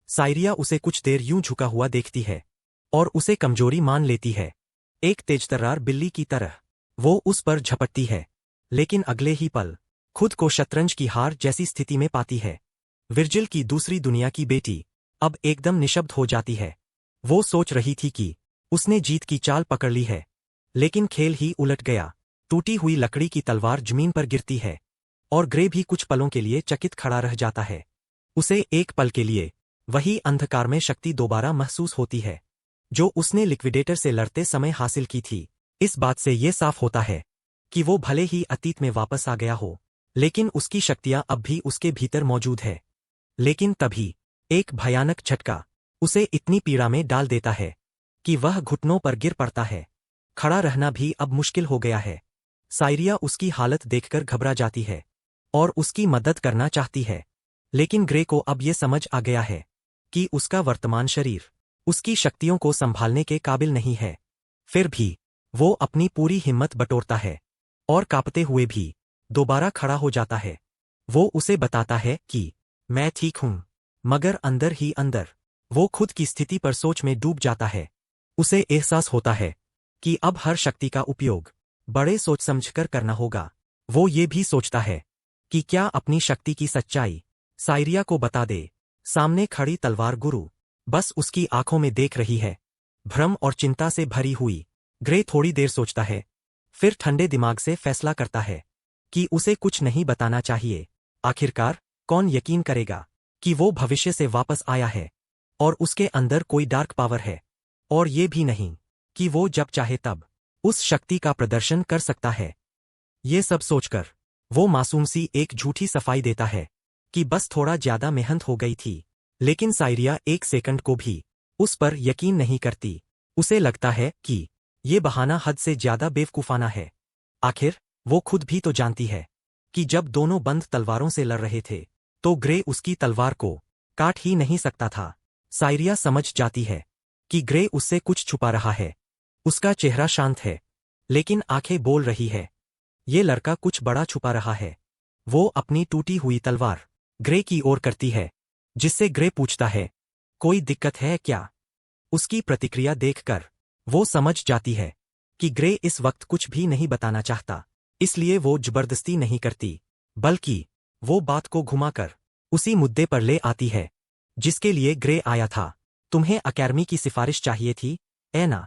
सायरिया उसे कुछ देर यूं झुका हुआ देखती है और उसे कमजोरी मान लेती है। एक तेजतर्रार बिल्ली की तरह वो उस पर झपटती है, लेकिन अगले ही पल खुद को शतरंज की हार जैसी स्थिति में पाती है। विर्जिल की दूसरी दुनिया की बेटी अब एकदम निशब्द हो जाती है। वो सोच रही थी कि उसने जीत की चाल पकड़ ली है, लेकिन खेल ही उलट गया। टूटी हुई लकड़ी की तलवार जमीन पर गिरती है और ग्रे भी कुछ पलों के लिए चकित खड़ा रह जाता है। उसे एक पल के लिए वही अंधकार में शक्ति दोबारा महसूस होती है जो उसने लिक्विडेटर से लड़ते समय हासिल की थी। इस बात से ये साफ होता है कि वो भले ही अतीत में वापस आ गया हो, लेकिन उसकी शक्तियां अब भी उसके भीतर मौजूद है। लेकिन तभी एक भयानक झटका उसे इतनी पीड़ा में डाल देता है कि वह घुटनों पर गिर पड़ता है। खड़ा रहना भी अब मुश्किल हो गया है। सायरिया उसकी हालत देखकर घबरा जाती है और उसकी मदद करना चाहती है, लेकिन ग्रे को अब ये समझ आ गया है कि उसका वर्तमान शरीर उसकी शक्तियों को संभालने के काबिल नहीं है। फिर भी वो अपनी पूरी हिम्मत बटोरता है और कांपते हुए भी दोबारा खड़ा हो जाता है। वो उसे बताता है कि मैं ठीक हूं, मगर अंदर ही अंदर वो खुद की स्थिति पर सोच में डूब जाता है। उसे एहसास होता है कि अब हर शक्ति का उपयोग बड़े सोच समझकर करना होगा। वो ये भी सोचता है कि क्या अपनी शक्ति की सच्चाई सायरिया को बता दे। सामने खड़ी तलवार गुरु बस उसकी आंखों में देख रही है, भ्रम और चिंता से भरी हुई। ग्रे थोड़ी देर सोचता है, फिर ठंडे दिमाग से फैसला करता है कि उसे कुछ नहीं बताना चाहिए। आखिरकार कौन यकीन करेगा कि वो भविष्य से वापस आया है और उसके अंदर कोई डार्क पावर है, और ये भी नहीं कि वो जब चाहे तब उस शक्ति का प्रदर्शन कर सकता है। ये सब सोचकर वो मासूम सी एक झूठी सफाई देता है कि बस थोड़ा ज्यादा मेहनत हो गई थी। लेकिन सायरिया एक सेकंड को भी उस पर यकीन नहीं करती। उसे लगता है कि ये बहाना हद से ज्यादा बेवकूफाना है। आखिर वो खुद भी तो जानती है कि जब दोनों बंद तलवारों से लड़ रहे थे तो ग्रे उसकी तलवार को काट ही नहीं सकता था। सायरिया समझ जाती है कि ग्रे उससे कुछ छुपा रहा है। उसका चेहरा शांत है, लेकिन आंखें बोल रही है, ये लड़का कुछ बड़ा छुपा रहा है। वो अपनी टूटी हुई तलवार ग्रे की ओर करती है, जिससे ग्रे पूछता है, कोई दिक्कत है क्या? उसकी प्रतिक्रिया देखकर वो समझ जाती है कि ग्रे इस वक्त कुछ भी नहीं बताना चाहता। इसलिए वो जबरदस्ती नहीं करती, बल्कि वो बात को घुमाकर उसी मुद्दे पर ले आती है जिसके लिए ग्रे आया था। तुम्हें अकेडमी की सिफारिश चाहिए थी, है ना?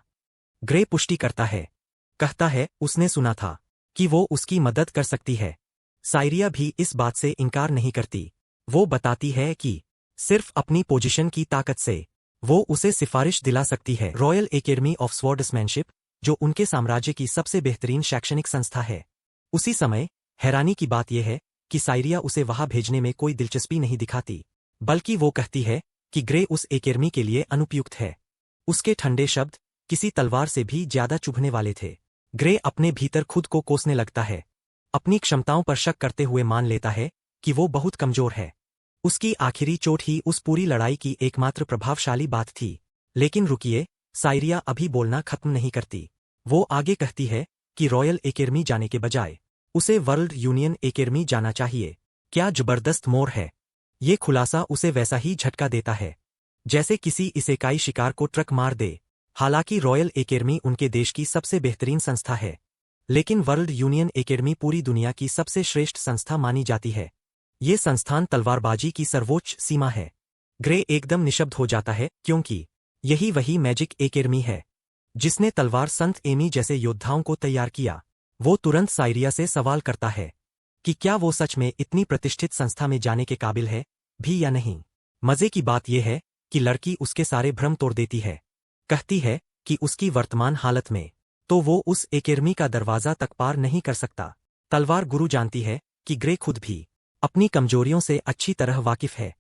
ग्रे पुष्टि करता है, कहता है उसने सुना था कि वो उसकी मदद कर सकती है। सायरिया भी इस बात से इनकार नहीं करती। वो बताती है कि सिर्फ अपनी पोजीशन की ताकत से वो उसे सिफारिश दिला सकती है। रॉयल एकेडमी ऑफ स्वॉर्ड्समैनशिप, जो उनके साम्राज्य की सबसे बेहतरीन शैक्षणिक संस्था है। उसी समय हैरानी की बात यह है कि सायरिया उसे वहां भेजने में कोई दिलचस्पी नहीं दिखाती, बल्कि वो कहती है कि ग्रे उस एकेडमी के लिए अनुपयुक्त है। उसके ठंडे शब्द किसी तलवार से भी ज्यादा चुभने वाले थे। ग्रे अपने भीतर खुद को कोसने लगता है, अपनी क्षमताओं पर शक करते हुए मान लेता है कि वो बहुत कमजोर है। उसकी आखिरी चोट ही उस पूरी लड़ाई की एकमात्र प्रभावशाली बात थी। लेकिन रुकिए, सायरिया अभी बोलना खत्म नहीं करती। वो आगे कहती है कि रॉयल एकेडमी जाने के बजाय उसे वर्ल्ड यूनियन एकेडमी जाना चाहिए। क्या जबरदस्त मोड़ है! ये खुलासा उसे वैसा ही झटका देता है जैसे किसी इसेकाई शिकार को ट्रक मार दे। हालांकि रॉयल एकेडमी उनके देश की सबसे बेहतरीन संस्था है, लेकिन वर्ल्ड यूनियन एकेडमी पूरी दुनिया की सबसे श्रेष्ठ संस्था मानी जाती है। ये संस्थान तलवारबाजी की सर्वोच्च सीमा है। ग्रे एकदम निशब्द हो जाता है, क्योंकि यही वही मैजिक एकेडमी है जिसने तलवार संत एमी जैसे योद्धाओं को तैयार किया। वो तुरंत साइरिया से सवाल करता है कि क्या वो सच में इतनी प्रतिष्ठित संस्था में जाने के काबिल है भी या नहीं। मजे की बात यह है कि लड़की उसके सारे भ्रम तोड़ देती है। कहती है कि उसकी वर्तमान हालत में तो वो उस एकेडमी का दरवाजा तक पार नहीं कर सकता। तलवार गुरु जानती है कि ग्रे खुद भी अपनी कमजोरियों से अच्छी तरह वाकिफ है,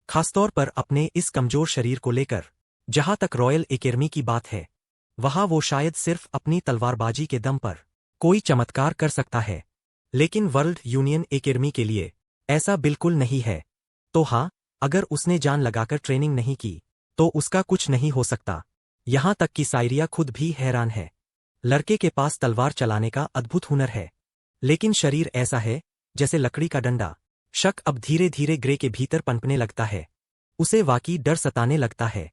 खासतौर पर अपने इस कमजोर शरीर को लेकर। जहां तक रॉयल एकेडमी की बात है, वहां वो शायद सिर्फ अपनी तलवारबाजी के दम पर कोई चमत्कार कर सकता है, लेकिन वर्ल्ड यूनियन एकेडमी के लिए ऐसा बिल्कुल नहीं है। तो हाँ, अगर उसने जान लगाकर ट्रेनिंग नहीं की तो उसका कुछ नहीं हो सकता। यहां तक कि साइरिया खुद भी हैरान है। लड़के के पास तलवार चलाने का अद्भुत हुनर है, लेकिन शरीर ऐसा है जैसे लकड़ी का डंडा। शक अब धीरे धीरे ग्रे के भीतर पनपने लगता है। उसे वाकई डर सताने लगता है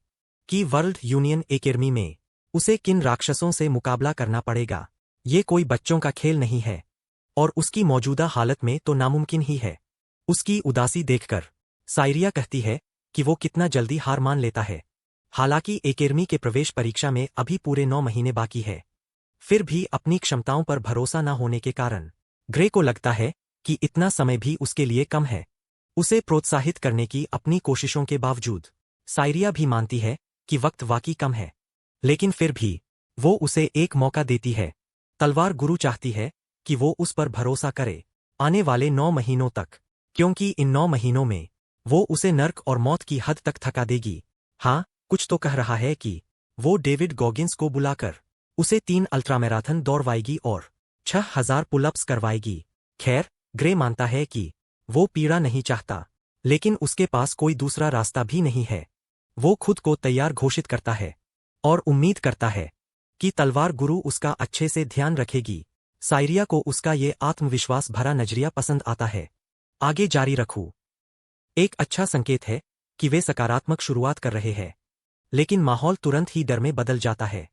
कि वर्ल्ड यूनियन एकेडमी में उसे किन राक्षसों से मुकाबला करना पड़ेगा। ये कोई बच्चों का खेल नहीं है, और उसकी मौजूदा हालत में तो नामुमकिन ही है। उसकी उदासी देखकर साइरिया कहती है कि वो कितना जल्दी हार मान लेता है। हालांकि एकेडमी के प्रवेश परीक्षा में अभी पूरे 9 महीने बाकी है, फिर भी अपनी क्षमताओं पर भरोसा न होने के कारण ग्रे को लगता है कि इतना समय भी उसके लिए कम है। उसे प्रोत्साहित करने की अपनी कोशिशों के बावजूद साइरिया भी मानती है कि वक्त वाकई कम है, लेकिन फिर भी वो उसे एक मौका देती है। तलवार गुरु चाहती है कि वो उस पर भरोसा करे आने वाले 9 महीनों तक, क्योंकि इन 9 महीनों में वो उसे नर्क और मौत की हद तक थका देगी। हाँ, कुछ तो कह रहा है कि वो डेविड गॉगिंस को बुलाकर उसे 3 अल्ट्रामैराथन दौड़वाएगी और 6000 पुलअप्स करवाएगी। खैर, ग्रे मानता है कि वो पीड़ा नहीं चाहता, लेकिन उसके पास कोई दूसरा रास्ता भी नहीं है। वो खुद को तैयार घोषित करता है और उम्मीद करता है कि तलवार गुरु उसका अच्छे से ध्यान रखेगी। साइरिया को उसका ये आत्मविश्वास भरा नजरिया पसंद आता है। आगे जारी रखूं। एक अच्छा संकेत है कि वे सकारात्मक शुरुआत कर रहे हैं, लेकिन माहौल तुरंत ही डर में बदल जाता है।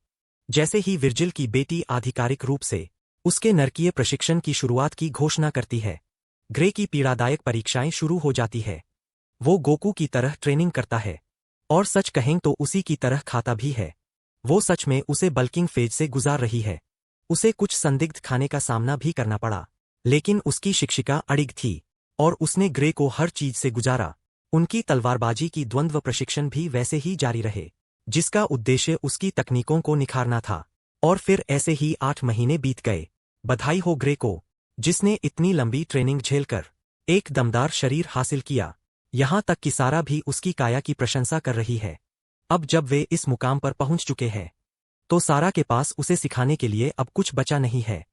जैसे ही विर्जिल की बेटी आधिकारिक रूप से उसके नरकीय प्रशिक्षण की शुरुआत की घोषणा करती है, ग्रे की पीड़ादायक परीक्षाएं शुरू हो जाती है। वो गोकू की तरह ट्रेनिंग करता है, और सच कहें तो उसी की तरह खाता भी है। वो सच में उसे बल्किंग फेज से गुजार रही है। उसे कुछ संदिग्ध खाने का सामना भी करना पड़ा, लेकिन उसकी शिक्षिका अड़िग थी और उसने ग्रे को हर चीज से गुजारा। उनकी तलवारबाजी की द्वंद्व प्रशिक्षण भी वैसे ही जारी रहे, जिसका उद्देश्य उसकी तकनीकों को निखारना था। और फिर ऐसे ही 8 महीने बीत गए। बधाई हो ग्रे को, जिसने इतनी लंबी ट्रेनिंग झेलकर एक दमदार शरीर हासिल किया। यहां तक कि सारा भी उसकी काया की प्रशंसा कर रही है। अब जब वे इस मुकाम पर पहुंच चुके हैं, तो सारा के पास उसे सिखाने के लिए अब कुछ बचा नहीं है।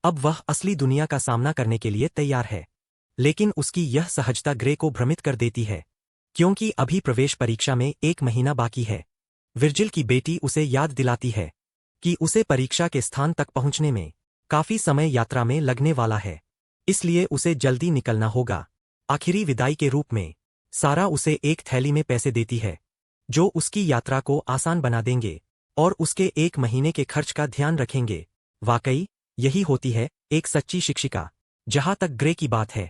अब वह असली दुनिया का सामना करने के लिए तैयार है। लेकिन उसकी यह सहजता ग्रे को भ्रमित कर देती है, क्योंकि अभी प्रवेश परीक्षा में 1 महीना बाकी है। विर्जिल की बेटी उसे याद दिलाती है कि उसे परीक्षा के स्थान तक पहुंचने में काफी समय यात्रा में लगने वाला है, इसलिए उसे जल्दी निकलना होगा। आखिरी विदाई के रूप में सारा उसे एक थैली में पैसे देती है, जो उसकी यात्रा को आसान बना देंगे और उसके 1 महीने के खर्च का ध्यान रखेंगे। वाकई यही होती है एक सच्ची शिक्षिका। जहां तक ग्रे की बात है,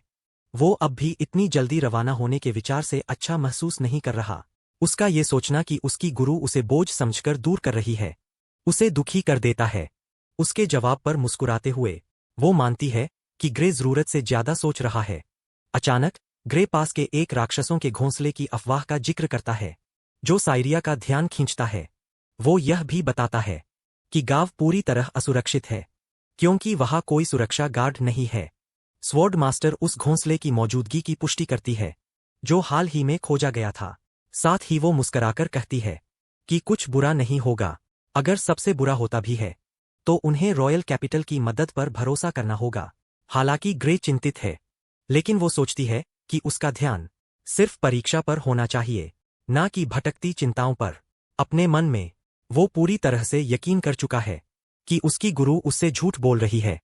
वो अब भी इतनी जल्दी रवाना होने के विचार से अच्छा महसूस नहीं कर रहा। उसका ये सोचना कि उसकी गुरु उसे बोझ समझकर दूर कर रही है, उसे दुखी कर देता है। उसके जवाब पर मुस्कुराते हुए वो मानती है कि ग्रे जरूरत से ज्यादा सोच रहा है। अचानक ग्रे पास के एक राक्षसों के घोंसले की अफवाह का जिक्र करता है, जो साइरिया का ध्यान खींचता है। वो यह भी बताता है कि गांव पूरी तरह असुरक्षित है, क्योंकि वहां कोई सुरक्षा गार्ड नहीं है। स्वॉर्ड मास्टर उस घोंसले की मौजूदगी की पुष्टि करती है, जो हाल ही में खोजा गया था। साथ ही वो मुस्कराकर कहती है कि कुछ बुरा नहीं होगा। अगर सबसे बुरा होता भी है, तो उन्हें रॉयल कैपिटल की मदद पर भरोसा करना होगा। हालांकि ग्रे चिंतित है, लेकिन वो सोचती है कि उसका ध्यान सिर्फ परीक्षा पर होना चाहिए, ना कि भटकती चिंताओं पर। अपने मन में वो पूरी तरह से यकीन कर चुका है कि उसकी गुरु उससे झूठ बोल रही है,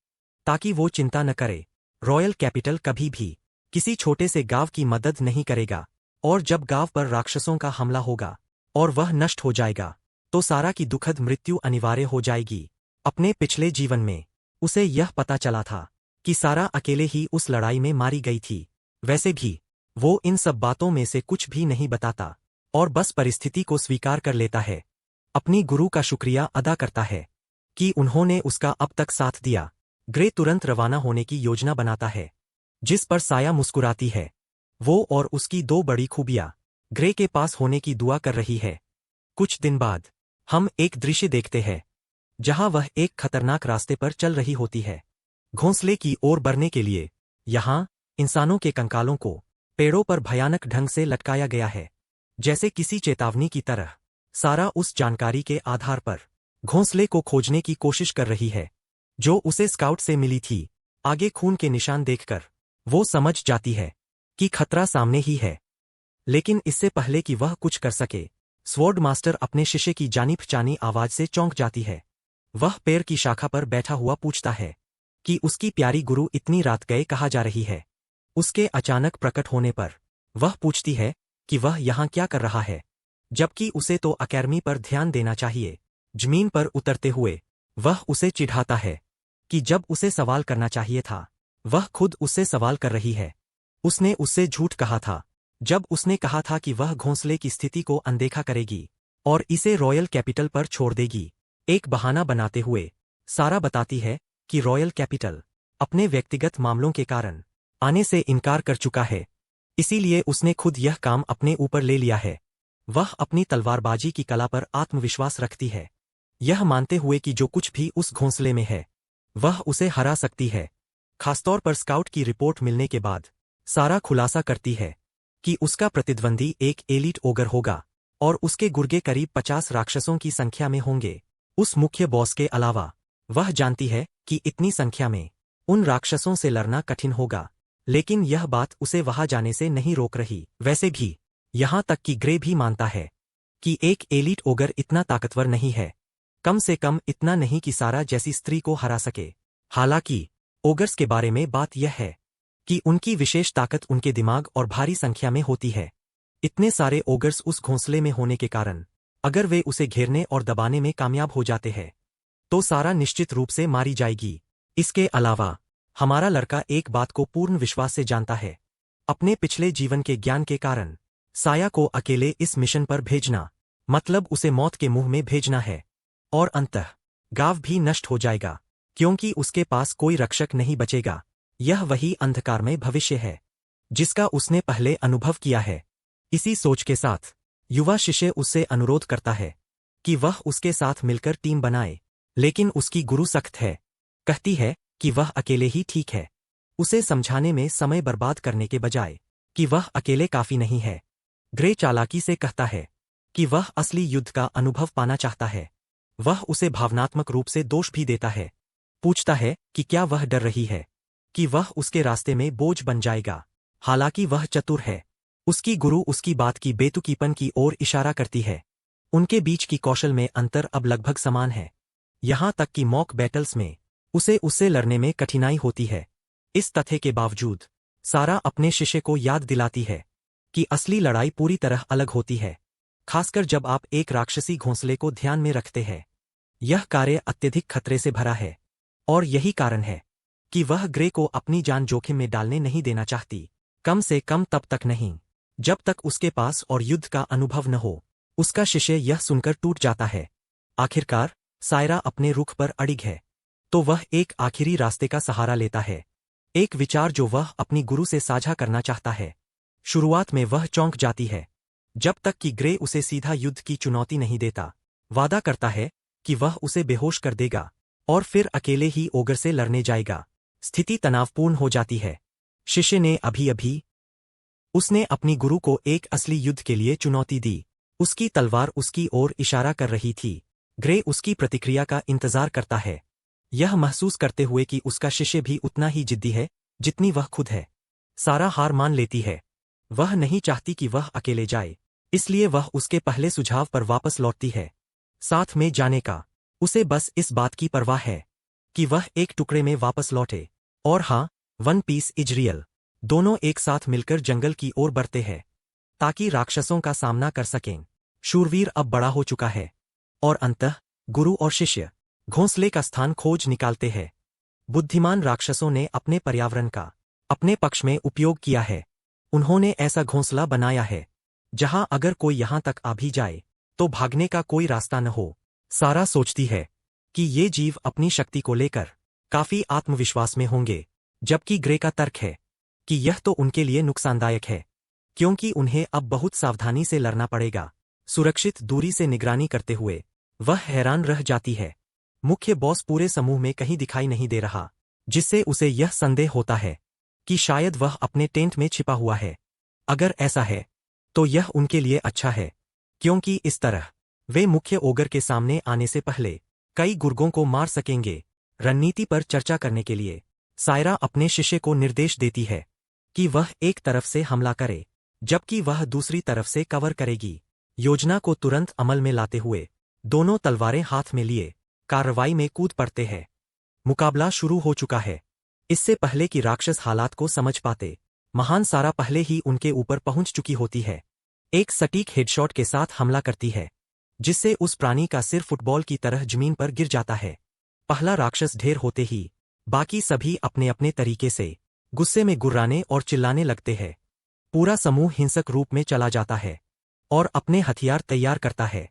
ताकि वो चिंता न करे। रॉयल कैपिटल कभी भी किसी छोटे से गांव की मदद नहीं करेगा, और जब गांव पर राक्षसों का हमला होगा और वह नष्ट हो जाएगा, तो सारा की दुखद मृत्यु अनिवार्य हो जाएगी। अपने पिछले जीवन में उसे यह पता चला था कि सारा अकेले ही उस लड़ाई में मारी गई थी। वैसे भी वो इन सब बातों में से कुछ भी नहीं बताता और बस परिस्थिति को स्वीकार कर लेता है। अपनी गुरु का शुक्रिया अदा करता है कि उन्होंने उसका अब तक साथ दिया। ग्रे तुरंत रवाना होने की योजना बनाता है, जिस पर साया मुस्कुराती है। वो और उसकी दो बड़ी खूबियां ग्रे के पास होने की दुआ कर रही है। कुछ दिन बाद हम एक दृश्य देखते हैं जहां वह एक खतरनाक रास्ते पर चल रही होती है, घोंसले की ओर बढ़ने के लिए। यहां इंसानों के कंकालों को पेड़ों पर भयानक ढंग से लटकाया गया है, जैसे किसी चेतावनी की तरह। सारा उस जानकारी के आधार पर घोंसले को खोजने की कोशिश कर रही है जो उसे स्काउट से मिली थी। आगे खून के निशान देखकर वो समझ जाती है कि खतरा सामने ही है। लेकिन इससे पहले कि वह कुछ कर सके, स्वॉर्ड मास्टर अपने शिष्य की जानी पहचानी आवाज से चौंक जाती है। वह पेड़ की शाखा पर बैठा हुआ पूछता है कि उसकी प्यारी गुरु इतनी रात गए कहाँ जा रही है। उसके अचानक प्रकट होने पर वह पूछती है कि वह यहाँ क्या कर रहा है, जबकि उसे तो अकेडमी पर ध्यान देना चाहिए। जमीन पर उतरते हुए वह उसे चिढ़ाता है कि जब उसे सवाल करना चाहिए था, वह खुद उससे सवाल कर रही है। उसने उससे झूठ कहा था जब उसने कहा था कि वह घोंसले की स्थिति को अनदेखा करेगी और इसे रॉयल कैपिटल पर छोड़ देगी। एक बहाना बनाते हुए सारा बताती है कि रॉयल कैपिटल अपने व्यक्तिगत मामलों के कारण आने से इनकार कर चुका है, इसीलिए उसने खुद यह काम अपने ऊपर ले लिया है। वह अपनी तलवारबाजी की कला पर आत्मविश्वास रखती है, यह मानते हुए कि जो कुछ भी उस घोंसले में है वह उसे हरा सकती है। खासतौर पर स्काउट की रिपोर्ट मिलने के बाद सारा खुलासा करती है कि उसका प्रतिद्वंदी एक एलीट ओगर होगा और उसके गुर्गे करीब 50 राक्षसों की संख्या में होंगे। उस मुख्य बॉस के अलावा वह जानती है कि इतनी संख्या में उन राक्षसों से लड़ना कठिन होगा, लेकिन यह बात उसे वहां जाने से नहीं रोक रही। वैसे भी यहां तक कि ग्रे भी मानता है कि एक एलीट ओगर इतना ताकतवर नहीं है, कम से कम इतना नहीं कि सारा जैसी स्त्री को हरा सके। हालांकि ओगर्स के बारे में बात यह है कि उनकी विशेष ताकत उनके दिमाग और भारी संख्या में होती है। इतने सारे ओगर्स उस घोंसले में होने के कारण अगर वे उसे घेरने और दबाने में कामयाब हो जाते हैं तो सारा निश्चित रूप से मारी जाएगी। इसके अलावा हमारा लड़का एक बात को पूर्ण विश्वास से जानता है, अपने पिछले जीवन के ज्ञान के कारण साया को अकेले इस मिशन पर भेजना मतलब उसे मौत के मुंह में भेजना है, और अंततः गांव भी नष्ट हो जाएगा क्योंकि उसके पास कोई रक्षक नहीं बचेगा। यह वही अंधकारमय भविष्य है जिसका उसने पहले अनुभव किया है। इसी सोच के साथ युवा शिष्य उससे अनुरोध करता है कि वह उसके साथ मिलकर टीम बनाए, लेकिन उसकी गुरु सख्त है, कहती है कि वह अकेले ही ठीक है। उसे समझाने में समय बर्बाद करने के बजाय कि वह अकेले काफी नहीं है। ग्रे चालाकी से कहता है कि वह असली युद्ध का अनुभव पाना चाहता है। वह उसे भावनात्मक रूप से दोष भी देता है, पूछता है कि क्या वह डर रही है कि वह उसके रास्ते में बोझ बन जाएगा। हालांकि वह चतुर है। उसकी गुरु उसकी बात की बेतुकीपन की ओर इशारा करती है। उनके बीच की कौशल में अंतर अब लगभग समान है, यहां तक कि मॉक बैटल्स में उसे उससे लड़ने में कठिनाई होती है। इस तथ्य के बावजूद सारा अपने शिष्य को याद दिलाती है कि असली लड़ाई पूरी तरह अलग होती है, खासकर जब आप एक राक्षसी घोंसले को ध्यान में रखते हैं। यह कार्य अत्यधिक खतरे से भरा है और यही कारण है कि वह ग्रे को अपनी जान जोखिम में डालने नहीं देना चाहती, कम से कम तब तक नहीं जब तक उसके पास और युद्ध का अनुभव न हो। उसका शिष्य यह सुनकर टूट जाता है। आखिरकार सायरा अपने रुख पर अड़िग है, तो वह एक आखिरी रास्ते का सहारा लेता है, एक विचार जो वह अपनी गुरु से साझा करना चाहता है। शुरुआत में वह चौंक जाती है जब तक कि ग्रे उसे सीधा युद्ध की चुनौती नहीं देता। वादा करता है कि वह उसे बेहोश कर देगा और फिर अकेले ही ओगर से लड़ने जाएगा। स्थिति तनावपूर्ण हो जाती है। शिष्य ने अभी उसने अपनी गुरु को एक असली युद्ध के लिए चुनौती दी। उसकी तलवार उसकी ओर इशारा कर रही थी। ग्रे उसकी प्रतिक्रिया का इंतजार करता है, यह महसूस करते हुए कि उसका शिष्य भी उतना ही जिद्दी है जितनी वह खुद है। सारा हार मान लेती है। वह नहीं चाहती कि वह अकेले जाए, इसलिए वह उसके पहले सुझाव पर वापस लौटती है। साथ में जाने का उसे बस इस बात की परवाह है कि वह एक टुकड़े में वापस लौटे। और हाँ, वन पीस इज रियल। दोनों एक साथ मिलकर जंगल की ओर बढ़ते हैं ताकि राक्षसों का सामना कर सकें। शूरवीर अब बड़ा हो चुका है और अंततः गुरु और शिष्य घोंसले का स्थान खोज निकालते हैं। बुद्धिमान राक्षसों ने अपने पर्यावरण का अपने पक्ष में उपयोग किया है। उन्होंने ऐसा घोंसला बनाया है जहां अगर कोई यहां तक आ भी जाए तो भागने का कोई रास्ता न हो। सारा सोचती है कि ये जीव अपनी शक्ति को लेकर काफी आत्मविश्वास में होंगे, जबकि ग्रे का तर्क है कि यह तो उनके लिए नुकसानदायक है, क्योंकि उन्हें अब बहुत सावधानी से लड़ना पड़ेगा। सुरक्षित दूरी से निगरानी करते हुए वह हैरान रह जाती है। मुख्य बॉस पूरे समूह में कहीं दिखाई नहीं दे रहा, जिससे उसे यह संदेह होता है कि शायद वह अपने टेंट में छिपा हुआ है। अगर ऐसा है तो यह उनके लिए अच्छा है, क्योंकि इस तरह वे मुख्य ओगर के सामने आने से पहले कई गुर्गों को मार सकेंगे। रणनीति पर चर्चा करने के लिए सायरा अपने शिष्य को निर्देश देती है कि वह एक तरफ से हमला करे, जबकि वह दूसरी तरफ से कवर करेगी। योजना को तुरंत अमल में लाते हुए दोनों तलवारें हाथ में लिए कार्रवाई में कूद पड़ते हैं। मुकाबला शुरू हो चुका है। इससे पहले कि राक्षस हालात को समझ पाते, महान सारा पहले ही उनके ऊपर पहुंच चुकी होती है। एक सटीक हेडशॉट के साथ हमला करती है, जिससे उस प्राणी का सिर फुटबॉल की तरह जमीन पर गिर जाता है। पहला राक्षस ढेर होते ही बाकी सभी अपने अपने तरीके से गुस्से में गुर्राने और चिल्लाने लगते हैं। पूरा समूह हिंसक रूप में चला जाता है और अपने हथियार तैयार करता है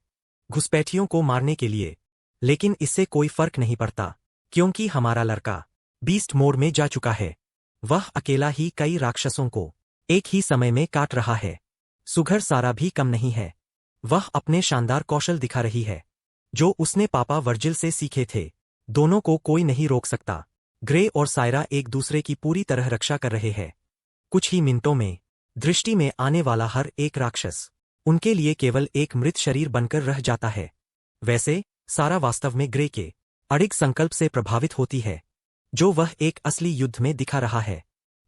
घुसपैठियों को मारने के लिए। लेकिन इससे कोई फर्क नहीं पड़ता, क्योंकि हमारा लड़का बीस्ट मोड में जा चुका है। वह अकेला ही कई राक्षसों को एक ही समय में काट रहा है। सुघर सारा भी कम नहीं है। वह अपने शानदार कौशल दिखा रही है, जो उसने पापा वर्जिल से सीखे थे। दोनों को कोई नहीं रोक सकता। ग्रे और सायरा एक दूसरे की पूरी तरह रक्षा कर रहे हैं। कुछ ही मिनटों में दृष्टि में आने वाला हर एक राक्षस उनके लिए केवल एक मृत शरीर बनकर रह जाता है। वैसे सारा वास्तव में ग्रे के अड़िग संकल्प से प्रभावित होती है, जो वह एक असली युद्ध में दिखा रहा है।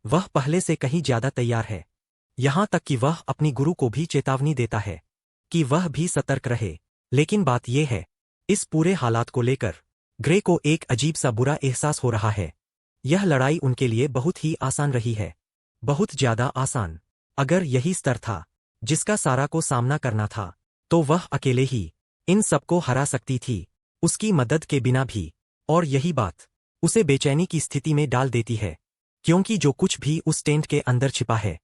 वह पहले से कहीं ज्यादा तैयार है, यहां तक कि वह अपनी गुरु को भी चेतावनी देता है कि वह भी सतर्क रहे। लेकिन बात यह है, इस पूरे हालात को लेकर ग्रे को एक अजीब सा बुरा एहसास हो रहा है। यह लड़ाई उनके लिए बहुत ही आसान रही है, बहुत ज्यादा आसान। अगर यही स्तर था जिसका सारा को सामना करना था, तो वह अकेले ही इन सबको हरा सकती थी, उसकी मदद के बिना भी। और यही बात उसे बेचैनी की स्थिति में डाल देती है, क्योंकि जो कुछ भी उस टेंट के अंदर छिपा है,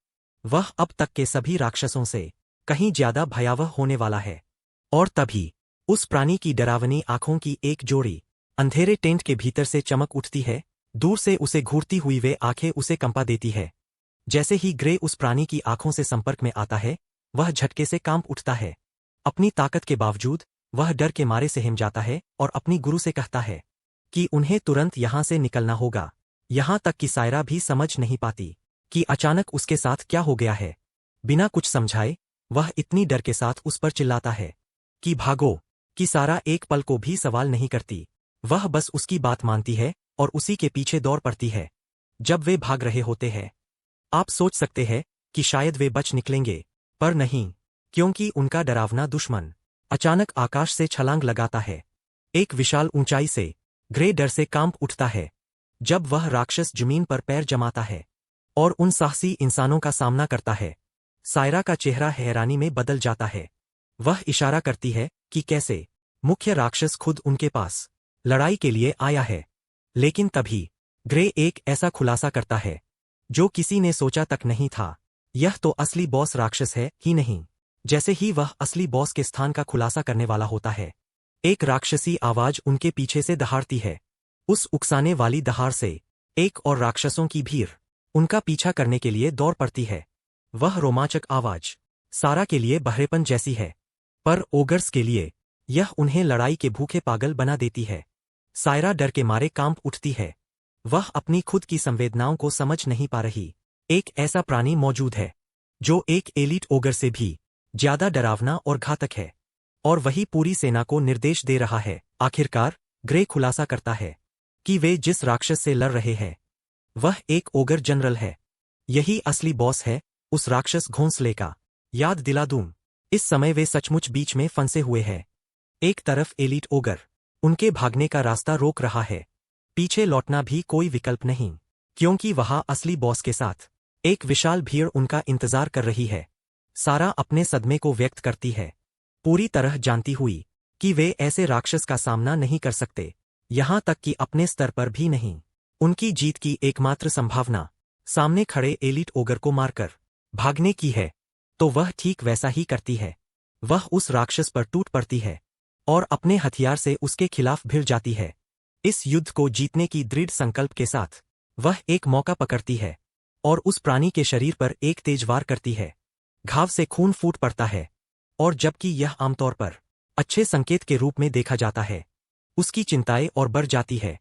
वह अब तक के सभी राक्षसों से कहीं ज्यादा भयावह होने वाला है। और तभी उस प्राणी की डरावनी आंखों की एक जोड़ी अंधेरे टेंट के भीतर से चमक उठती है। दूर से उसे घूरती हुई वे आंखें उसे कंपा देती है। जैसे ही ग्रे उस प्राणी की आंखों से संपर्क में आता है, वह झटके से कांप उठता है। अपनी ताकत के बावजूद वह डर के मारे सहम जाता है और अपनी गुरु से कहता है कि उन्हें तुरंत यहां से निकलना होगा। यहां तक कि सायरा भी समझ नहीं पाती कि अचानक उसके साथ क्या हो गया है। बिना कुछ समझाए वह इतनी डर के साथ उस पर चिल्लाता है कि भागो, कि सारा एक पल को भी सवाल नहीं करती। वह बस उसकी बात मानती है और उसी के पीछे दौड़ पड़ती है। जब वे भाग रहे होते हैं, आप सोच सकते हैं कि शायद वे बच निकलेंगे, पर नहीं, क्योंकि उनका डरावना दुश्मन अचानक आकाश से छलांग लगाता है। एक विशाल ऊंचाई से ग्रे डर से कांप उठता है जब वह राक्षस जमीन पर पैर जमाता है और उन साहसी इंसानों का सामना करता है। सायरा का चेहरा हैरानी में बदल जाता है। वह इशारा करती है कि कैसे मुख्य राक्षस खुद उनके पास लड़ाई के लिए आया है। लेकिन तभी ग्रे एक ऐसा खुलासा करता है जो किसी ने सोचा तक नहीं था। यह तो असली बॉस राक्षस है ही नहीं। जैसे ही वह असली बॉस के स्थान का खुलासा करने वाला होता है, एक राक्षसी आवाज उनके पीछे से दहाड़ती है। उस उकसाने वाली दहाड़ से एक और राक्षसों की भीड़ उनका पीछा करने के लिए दौड़ पड़ती है। वह रोमांचक आवाज सारा के लिए बहरेपन जैसी है, पर ओगर्स के लिए यह उन्हें लड़ाई के भूखे पागल बना देती है। सायरा डर के मारे कांप उठती है। वह अपनी खुद की संवेदनाओं को समझ नहीं पा रही। एक ऐसा प्राणी मौजूद है जो एक एलीट ओगर से भी ज्यादा डरावना और घातक है, और वही पूरी सेना को निर्देश दे रहा है। आखिरकार ग्रे खुलासा करता है कि वे जिस राक्षस से लड़ रहे हैं, वह एक ओगर जनरल है। यही असली बॉस है उस राक्षस घोंसले का। याद दिला दूं, इस समय वे सचमुच बीच में फंसे हुए हैं। एक तरफ एलीट ओगर उनके भागने का रास्ता रोक रहा है, पीछे लौटना भी कोई विकल्प नहीं, क्योंकि वहां असली बॉस के साथ एक विशाल भीड़ उनका इंतजार कर रही है। सारा अपने सदमे को व्यक्त करती है, पूरी तरह जानती हुई कि वे ऐसे राक्षस का सामना नहीं कर सकते, यहां तक कि अपने स्तर पर भी नहीं। उनकी जीत की एकमात्र संभावना सामने खड़े एलीट ओगर को मारकर भागने की है, तो वह ठीक वैसा ही करती है। वह उस राक्षस पर टूट पड़ती है और अपने हथियार से उसके खिलाफ भिड़ जाती है। इस युद्ध को जीतने की दृढ़ संकल्प के साथ वह एक मौका पकड़ती है और उस प्राणी के शरीर पर एक तेज वार करती है। घाव से खून फूट पड़ता है और जबकि यह आमतौर पर अच्छे संकेत के रूप में देखा जाता है, उसकी चिंताएं और बढ़ जाती है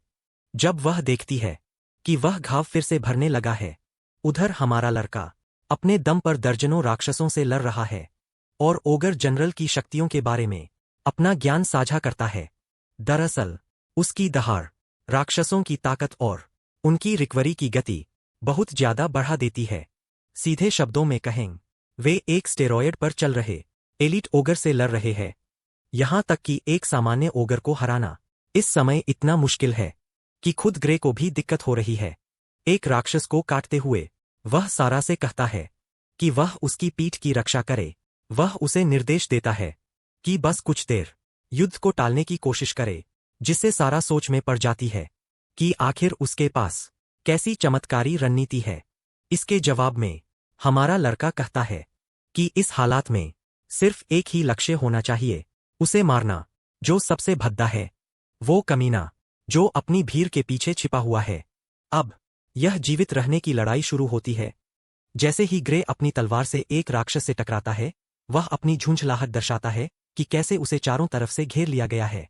जब वह देखती है कि वह घाव फिर से भरने लगा है। उधर हमारा लड़का अपने दम पर दर्जनों राक्षसों से लड़ रहा है और ओगर जनरल की शक्तियों के बारे में अपना ज्ञान साझा करता है। दरअसल उसकी दहाड़ राक्षसों की ताकत और उनकी रिकवरी की गति बहुत ज्यादा बढ़ा देती है। सीधे शब्दों में कहें, वे एक स्टेरॉयड पर चल रहे एलिट ओगर से लड़ रहे हैं। यहां तक कि एक सामान्य ओगर को हराना इस समय इतना मुश्किल है कि खुद ग्रे को भी दिक्कत हो रही है। एक राक्षस को काटते हुए वह सारा से कहता है कि वह उसकी पीठ की रक्षा करे। वह उसे निर्देश देता है कि बस कुछ देर युद्ध को टालने की कोशिश करे, जिससे सारा सोच में पड़ जाती है कि आखिर उसके पास कैसी चमत्कारी रणनीति है। इसके जवाब में हमारा लड़का कहता है कि इस हालात में सिर्फ एक ही लक्ष्य होना चाहिए, उसे मारना। जो सबसे भद्दा है, वो कमीना जो अपनी भीड़ के पीछे छिपा हुआ है। अब यह जीवित रहने की लड़ाई शुरू होती है। जैसे ही ग्रे अपनी तलवार से एक राक्षस से टकराता है, वह अपनी झुंझलाहट दर्शाता है कि कैसे उसे चारों तरफ से घेर लिया गया है।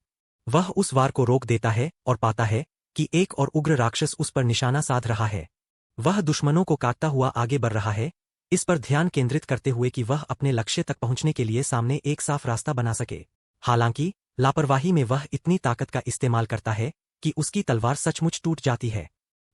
वह उस वार को रोक देता है और पाता है कि एक और उग्र राक्षस उस पर निशाना साध रहा है। वह दुश्मनों को काटता हुआ आगे बढ़ रहा है, इस पर ध्यान केंद्रित करते हुए कि वह अपने लक्ष्य तक पहुंचने के लिए सामने एक साफ रास्ता बना सके। हालांकि लापरवाही में वह इतनी ताकत का इस्तेमाल करता है कि उसकी तलवार सचमुच टूट जाती है।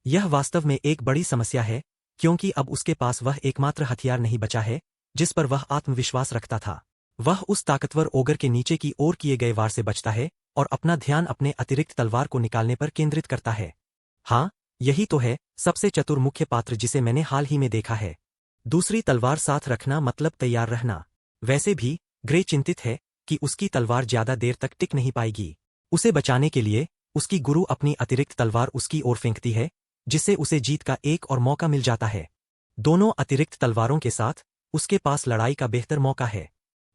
यह वास्तव में एक बड़ी समस्या है, क्योंकि अब उसके पास वह एकमात्र हथियार नहीं बचा है जिस पर वह आत्मविश्वास रखता था। वह उस ताकतवर ओगर के नीचे की ओर किए गए वार से बचता है और अपना ध्यान अपने अतिरिक्त तलवार को निकालने पर केंद्रित करता है। हाँ, यही तो है सबसे चतुर मुख्य पात्र जिसे मैंने हाल ही में देखा है। दूसरी तलवार साथ रखना मतलब तैयार रहना। वैसे भी ग्रे चिंतित है कि उसकी तलवार ज्यादा देर तक टिक नहीं पाएगी। उसे बचाने के लिए उसकी गुरु अपनी अतिरिक्त तलवार उसकी ओर फेंकती है, जिससे उसे जीत का एक और मौका मिल जाता है। दोनों अतिरिक्त तलवारों के साथ उसके पास लड़ाई का बेहतर मौका है,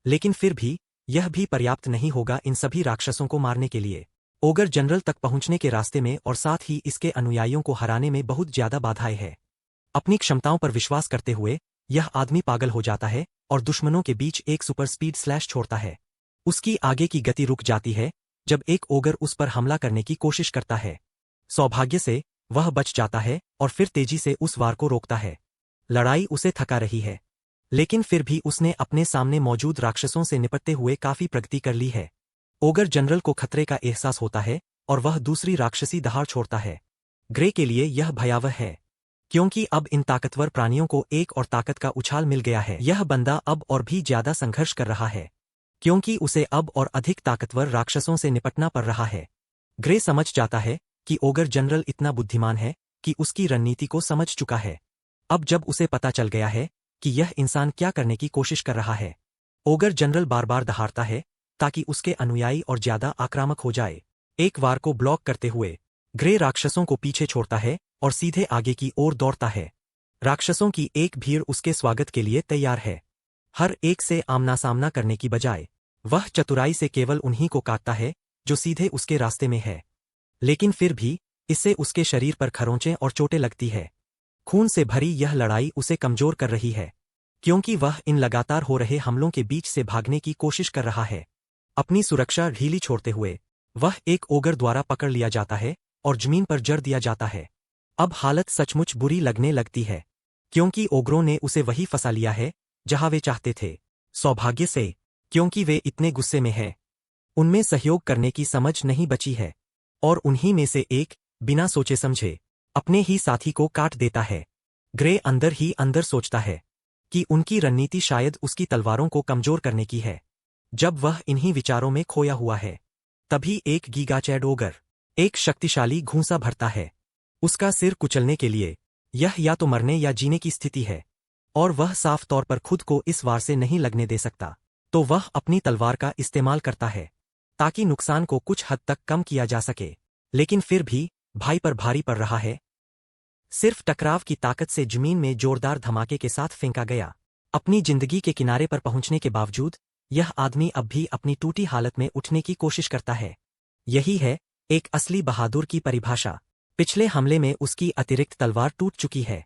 लेकिन फिर भी यह भी पर्याप्त नहीं होगा इन सभी राक्षसों को मारने के लिए। ओगर जनरल तक पहुंचने के रास्ते में और साथ ही इसके अनुयायियों को हराने में बहुत ज्यादा बाधाएं हैं। अपनी क्षमताओं पर विश्वास करते हुए यह आदमी पागल हो जाता है और दुश्मनों के बीच एक सुपर स्पीड स्लैश छोड़ता है। उसकी आगे की गति रुक जाती है जब एक ओगर उस पर हमला करने की कोशिश करता है। सौभाग्य से वह बच जाता है और फिर तेजी से उस वार को रोकता है। लड़ाई उसे थका रही है, लेकिन फिर भी उसने अपने सामने मौजूद राक्षसों से निपटते हुए काफी प्रगति कर ली है। ओगर जनरल को खतरे का एहसास होता है और वह दूसरी राक्षसी दहाड़ छोड़ता है। ग्रे के लिए यह भयावह है, क्योंकि अब इन ताकतवर प्राणियों को एक और ताकत का उछाल मिल गया है। यह बंदा अब और भी ज्यादा संघर्ष कर रहा है, क्योंकि उसे अब और अधिक ताकतवर राक्षसों से निपटना पड़ रहा है। ग्रे समझ जाता है कि ओगर जनरल इतना बुद्धिमान है कि उसकी रणनीति को समझ चुका है। अब जब उसे पता चल गया है कि यह इंसान क्या करने की कोशिश कर रहा है, ओगर जनरल बार बार दहाड़ता है ताकि उसके अनुयायी और ज्यादा आक्रामक हो जाए। एक वार को ब्लॉक करते हुए ग्रे राक्षसों को पीछे छोड़ता है और सीधे आगे की ओर दौड़ता है। राक्षसों की एक भीड़ उसके स्वागत के लिए तैयार है। हर एक से आमना सामना करने की बजाय वह चतुराई से केवल उन्हीं को काटता है जो सीधे उसके रास्ते में है। लेकिन फिर भी इससे उसके शरीर पर खरोंचें और चोटें लगती है। खून से भरी यह लड़ाई उसे कमजोर कर रही है, क्योंकि वह इन लगातार हो रहे हमलों के बीच से भागने की कोशिश कर रहा है। अपनी सुरक्षा ढीली छोड़ते हुए वह एक ओगर द्वारा पकड़ लिया जाता है और जमीन पर जड़ दिया जाता है। अब हालत सचमुच बुरी लगने लगती है, क्योंकि ओगरों ने उसे वही फंसा लिया है जहां वे चाहते थे। सौभाग्य से, क्योंकि वे इतने गुस्से में हैं, उनमें सहयोग करने की समझ नहीं बची है और उन्हीं में से एक बिना सोचे समझे अपने ही साथी को काट देता है। ग्रे अंदर ही अंदर सोचता है कि उनकी रणनीति शायद उसकी तलवारों को कमजोर करने की है। जब वह इन्हीं विचारों में खोया हुआ है, तभी एक गीगाचैड ओगर एक शक्तिशाली घूंसा भरता है। उसका सिर कुचलने के लिए यह या तो मरने या जीने की स्थिति है, और वह साफ तौर पर खुद को इस वार से नहीं लगने दे सकता। तो वह अपनी तलवार का इस्तेमाल करता है ताकि नुकसान को कुछ हद तक कम किया जा सके, लेकिन फिर भी भाई पर भारी पड़ रहा है। सिर्फ टकराव की ताकत से जमीन में जोरदार धमाके के साथ फेंका गया। अपनी जिंदगी के किनारे पर पहुंचने के बावजूद यह आदमी अब भी अपनी टूटी हालत में उठने की कोशिश करता है। यही है एक असली बहादुर की परिभाषा। पिछले हमले में उसकी अतिरिक्त तलवार टूट चुकी है।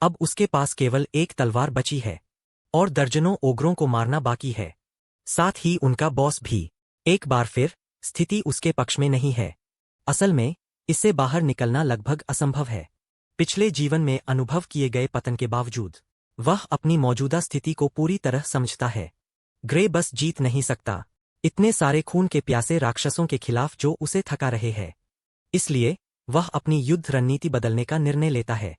अब उसके पास केवल एक तलवार बची है और दर्जनों ओग्रों को मारना बाकी है, साथ ही उनका बॉस भी। एक बार फिर स्थिति उसके पक्ष में नहीं है। असल में इससे बाहर निकलना लगभग असंभव है। पिछले जीवन में अनुभव किए गए पतन के बावजूद वह अपनी मौजूदा स्थिति को पूरी तरह समझता है। ग्रे बस जीत नहीं सकता इतने सारे खून के प्यासे राक्षसों के खिलाफ जो उसे थका रहे हैं। इसलिए वह अपनी युद्ध रणनीति बदलने का निर्णय लेता है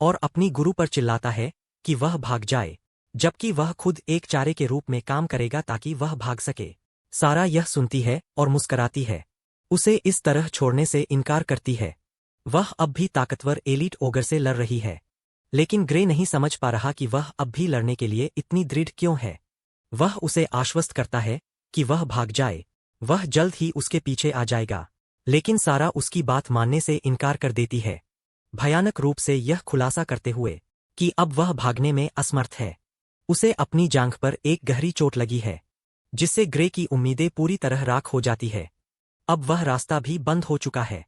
और अपनी गुरु पर चिल्लाता है कि वह भाग जाए, जबकि वह खुद एक चारे के रूप में काम करेगा ताकि वह भाग सके। सारा यह सुनती है और मुस्कराती है। उसे इस तरह छोड़ने से इनकार करती है। वह अब भी ताकतवर एलीट ओगर से लड़ रही है, लेकिन ग्रे नहीं समझ पा रहा कि वह अब भी लड़ने के लिए इतनी दृढ़ क्यों है। वह उसे आश्वस्त करता है कि वह भाग जाए, वह जल्द ही उसके पीछे आ जाएगा, लेकिन सारा उसकी बात मानने से इनकार कर देती है, भयानक रूप से यह खुलासा करते हुए कि अब वह भागने में असमर्थ है। उसे अपनी जांघ पर एक गहरी चोट लगी है, जिससे ग्रे की उम्मीदें पूरी तरह राख हो जाती है। अब वह रास्ता भी बंद हो चुका है।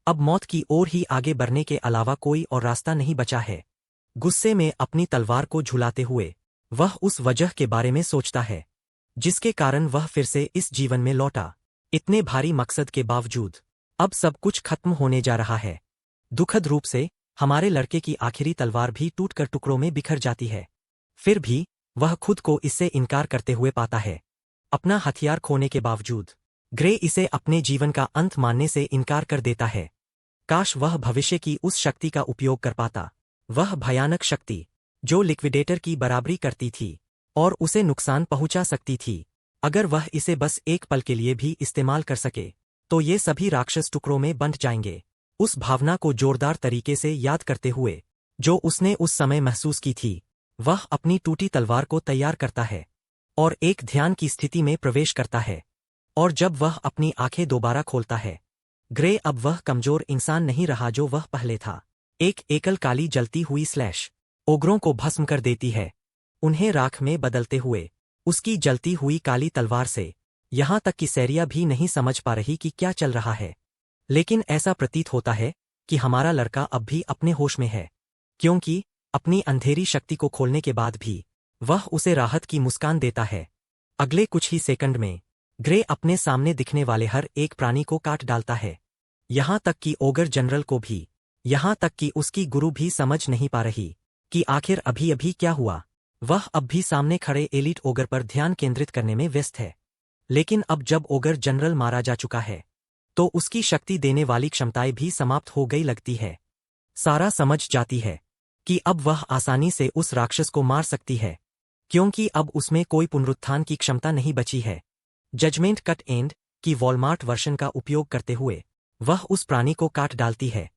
अब मौत की ओर ही आगे बढ़ने के अलावा कोई और रास्ता नहीं बचा है। गुस्से में अपनी तलवार को झुलाते हुए वह उस वजह के बारे में सोचता है जिसके कारण वह फिर से इस जीवन में लौटा। इतने भारी मकसद के बावजूद अब सब कुछ खत्म होने जा रहा है। दुखद रूप से हमारे लड़के की आखिरी तलवार भी टूटकर टुकड़ों में बिखर जाती है। फिर भी वह खुद को इससे इनकार करते हुए पाता है। अपना हथियार खोने के बावजूद ग्रे इसे अपने जीवन का अंत मानने से इनकार कर देता है। काश वह भविष्य की उस शक्ति का उपयोग कर पाता, वह भयानक शक्ति जो लिक्विडेटर की बराबरी करती थी और उसे नुकसान पहुंचा सकती थी। अगर वह इसे बस एक पल के लिए भी इस्तेमाल कर सके तो ये सभी राक्षस टुकड़ों में बंट जाएंगे। उस भावना को जोरदार तरीके से याद करते हुए जो उसने उस समय महसूस की थी, वह अपनी टूटी तलवार को तैयार करता है और एक ध्यान की स्थिति में प्रवेश करता है। और जब वह अपनी आंखें दोबारा खोलता है, ग्रे अब वह कमजोर इंसान नहीं रहा जो वह पहले था। एक एकल काली जलती हुई स्लैश ओग्रों को भस्म कर देती है, उन्हें राख में बदलते हुए। उसकी जलती हुई काली तलवार से यहां तक कि सैरिया भी नहीं समझ पा रही कि क्या चल रहा है। लेकिन ऐसा प्रतीत होता है कि हमारा लड़का अब भी अपने होश में है, क्योंकि अपनी अंधेरी शक्ति को खोलने के बाद भी वह उसे राहत की मुस्कान देता है। अगले कुछ ही सेकंड में ग्रे अपने सामने दिखने वाले हर एक प्राणी को काट डालता है, यहां तक कि ओगर जनरल को भी। यहां तक कि उसकी गुरु भी समझ नहीं पा रही कि आखिर अभी अभी क्या हुआ। वह अब भी सामने खड़े एलीट ओगर पर ध्यान केंद्रित करने में व्यस्त है। लेकिन अब जब ओगर जनरल मारा जा चुका है तो उसकी शक्ति देने वाली क्षमताएं भी समाप्त हो गई लगती है। सारा समझ जाती है कि अब वह आसानी से उस राक्षस को मार सकती है, क्योंकि अब उसमें कोई पुनरुत्थान की क्षमता नहीं बची है। जजमेंट कट एंड की वॉलमार्ट वर्शन का उपयोग करते हुए वह उस प्राणी को काट डालती है,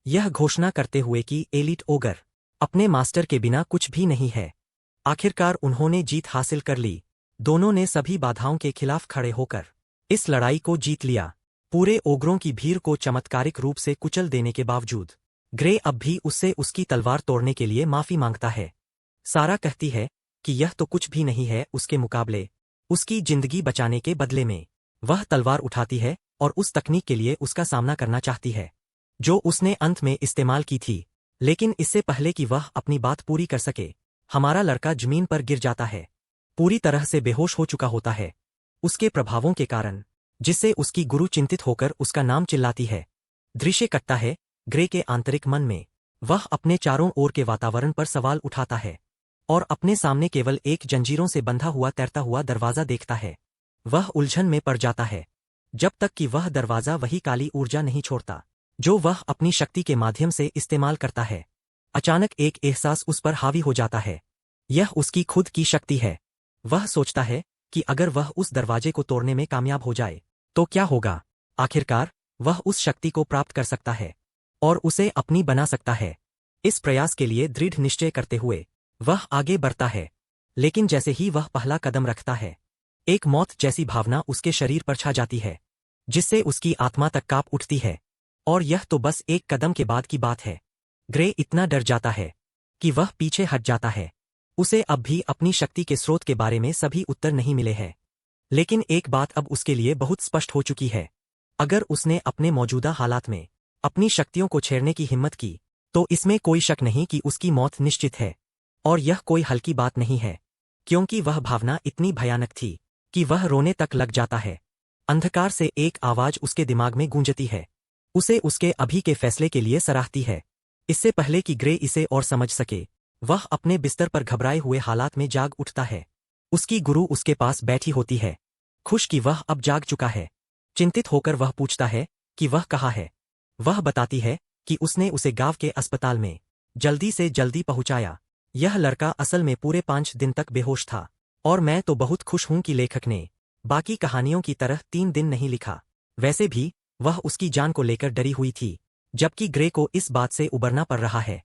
यह घोषणा करते हुए कि एलीट ओगर अपने मास्टर के बिना कुछ भी नहीं है। आखिरकार उन्होंने जीत हासिल कर ली। दोनों ने सभी बाधाओं के खिलाफ खड़े होकर इस लड़ाई को जीत लिया। पूरे ओगरों की भीड़ को चमत्कारिक रूप से कुचल देने के बावजूद ग्रे अब भी उससे उसकी तलवार तोड़ने के लिए माफी मांगता है। सारा कहती है कि यह तो कुछ भी नहीं है उसके मुकाबले। उसकी जिंदगी बचाने के बदले में वह तलवार उठाती है और उस तकनीक के लिए उसका सामना करना चाहती है जो उसने अंत में इस्तेमाल की थी। लेकिन इससे पहले कि वह अपनी बात पूरी कर सके, हमारा लड़का जमीन पर गिर जाता है, पूरी तरह से बेहोश हो चुका होता है उसके प्रभावों के कारण, जिससे उसकी गुरु चिंतित होकर उसका नाम चिल्लाती है। दृश्य कटता है ग्रे के आंतरिक मन में। वह अपने चारों ओर के वातावरण पर सवाल उठाता है और अपने सामने केवल एक जंजीरों से बंधा हुआ तैरता हुआ दरवाजा देखता है। वह उलझन में पड़ जाता है जब तक कि वह दरवाजा वही काली ऊर्जा नहीं छोड़ता जो वह अपनी शक्ति के माध्यम से इस्तेमाल करता है। अचानक एक एहसास उस पर हावी हो जाता है, यह उसकी खुद की शक्ति है। वह सोचता है कि अगर वह उस दरवाजे को तोड़ने में कामयाब हो जाए तो क्या होगा। आखिरकार वह उस शक्ति को प्राप्त कर सकता है और उसे अपनी बना सकता है। इस प्रयास के लिए दृढ़ निश्चय करते हुए वह आगे बढ़ता है, लेकिन जैसे ही वह पहला कदम रखता है, एक मौत जैसी भावना उसके शरीर पर छा जाती है, जिससे उसकी आत्मा तक कांप उठती है। और यह तो बस एक कदम के बाद की बात है। ग्रे इतना डर जाता है कि वह पीछे हट जाता है। उसे अब भी अपनी शक्ति के स्रोत के बारे में सभी उत्तर नहीं मिले हैं। लेकिन एक बात अब उसके लिए बहुत स्पष्ट हो चुकी है। अगर उसने अपने मौजूदा हालात में अपनी शक्तियों को छेड़ने की हिम्मत की, तो इसमें कोई शक नहीं कि उसकी मौत निश्चित है। और यह कोई हल्की बात नहीं है, क्योंकि वह भावना इतनी भयानक थी कि वह रोने तक लग जाता है। अंधकार से एक आवाज उसके दिमाग में गूंजती है, उसे उसके अभी के फैसले के लिए सराहती है। इससे पहले कि ग्रे इसे और समझ सके, वह अपने बिस्तर पर घबराए हुए हालात में जाग उठता है। उसकी गुरु उसके पास बैठी होती है, खुश कि वह अब जाग चुका है। चिंतित होकर वह पूछता है कि वह कहाँ है। वह बताती है कि उसने उसे गांव के अस्पताल में जल्दी से जल्दी पहुंचाया। यह लड़का असल में पूरे 5 दिन तक बेहोश था, और मैं तो बहुत खुश हूं कि लेखक ने बाकी कहानियों की तरह 3 दिन नहीं लिखा। वैसे भी वह उसकी जान को लेकर डरी हुई थी, जबकि ग्रे को इस बात से उबरना पड़ रहा है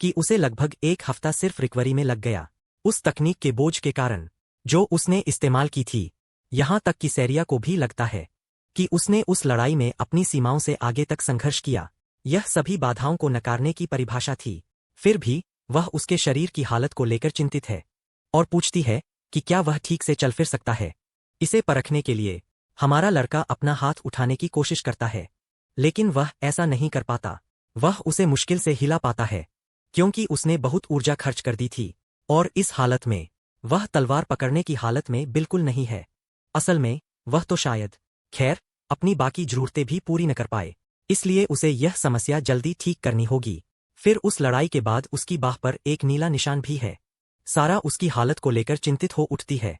कि उसे लगभग 1 हफ्ता सिर्फ रिकवरी में लग गया, उस तकनीक के बोझ के कारण जो उसने इस्तेमाल की थी। यहां तक कि सैरिया को भी लगता है कि उसने उस लड़ाई में अपनी सीमाओं से आगे तक संघर्ष किया। यह सभी बाधाओं को नकारने की परिभाषा थी। फिर भी वह उसके शरीर की हालत को लेकर चिंतित है और पूछती है कि क्या वह ठीक से चल फिर सकता है। इसे परखने के लिए हमारा लड़का अपना हाथ उठाने की कोशिश करता है, लेकिन वह ऐसा नहीं कर पाता। वह उसे मुश्किल से हिला पाता है, क्योंकि उसने बहुत ऊर्जा खर्च कर दी थी, और इस हालत में वह तलवार पकड़ने की हालत में बिल्कुल नहीं है। असल में वह तो शायद खैर अपनी बाकी जरूरतें भी पूरी न कर पाए, इसलिए उसे यह समस्या जल्दी ठीक करनी होगी। फिर उस लड़ाई के बाद उसकी बाह पर एक नीला निशान भी है। सारा उसकी हालत को लेकर चिंतित हो उठती है,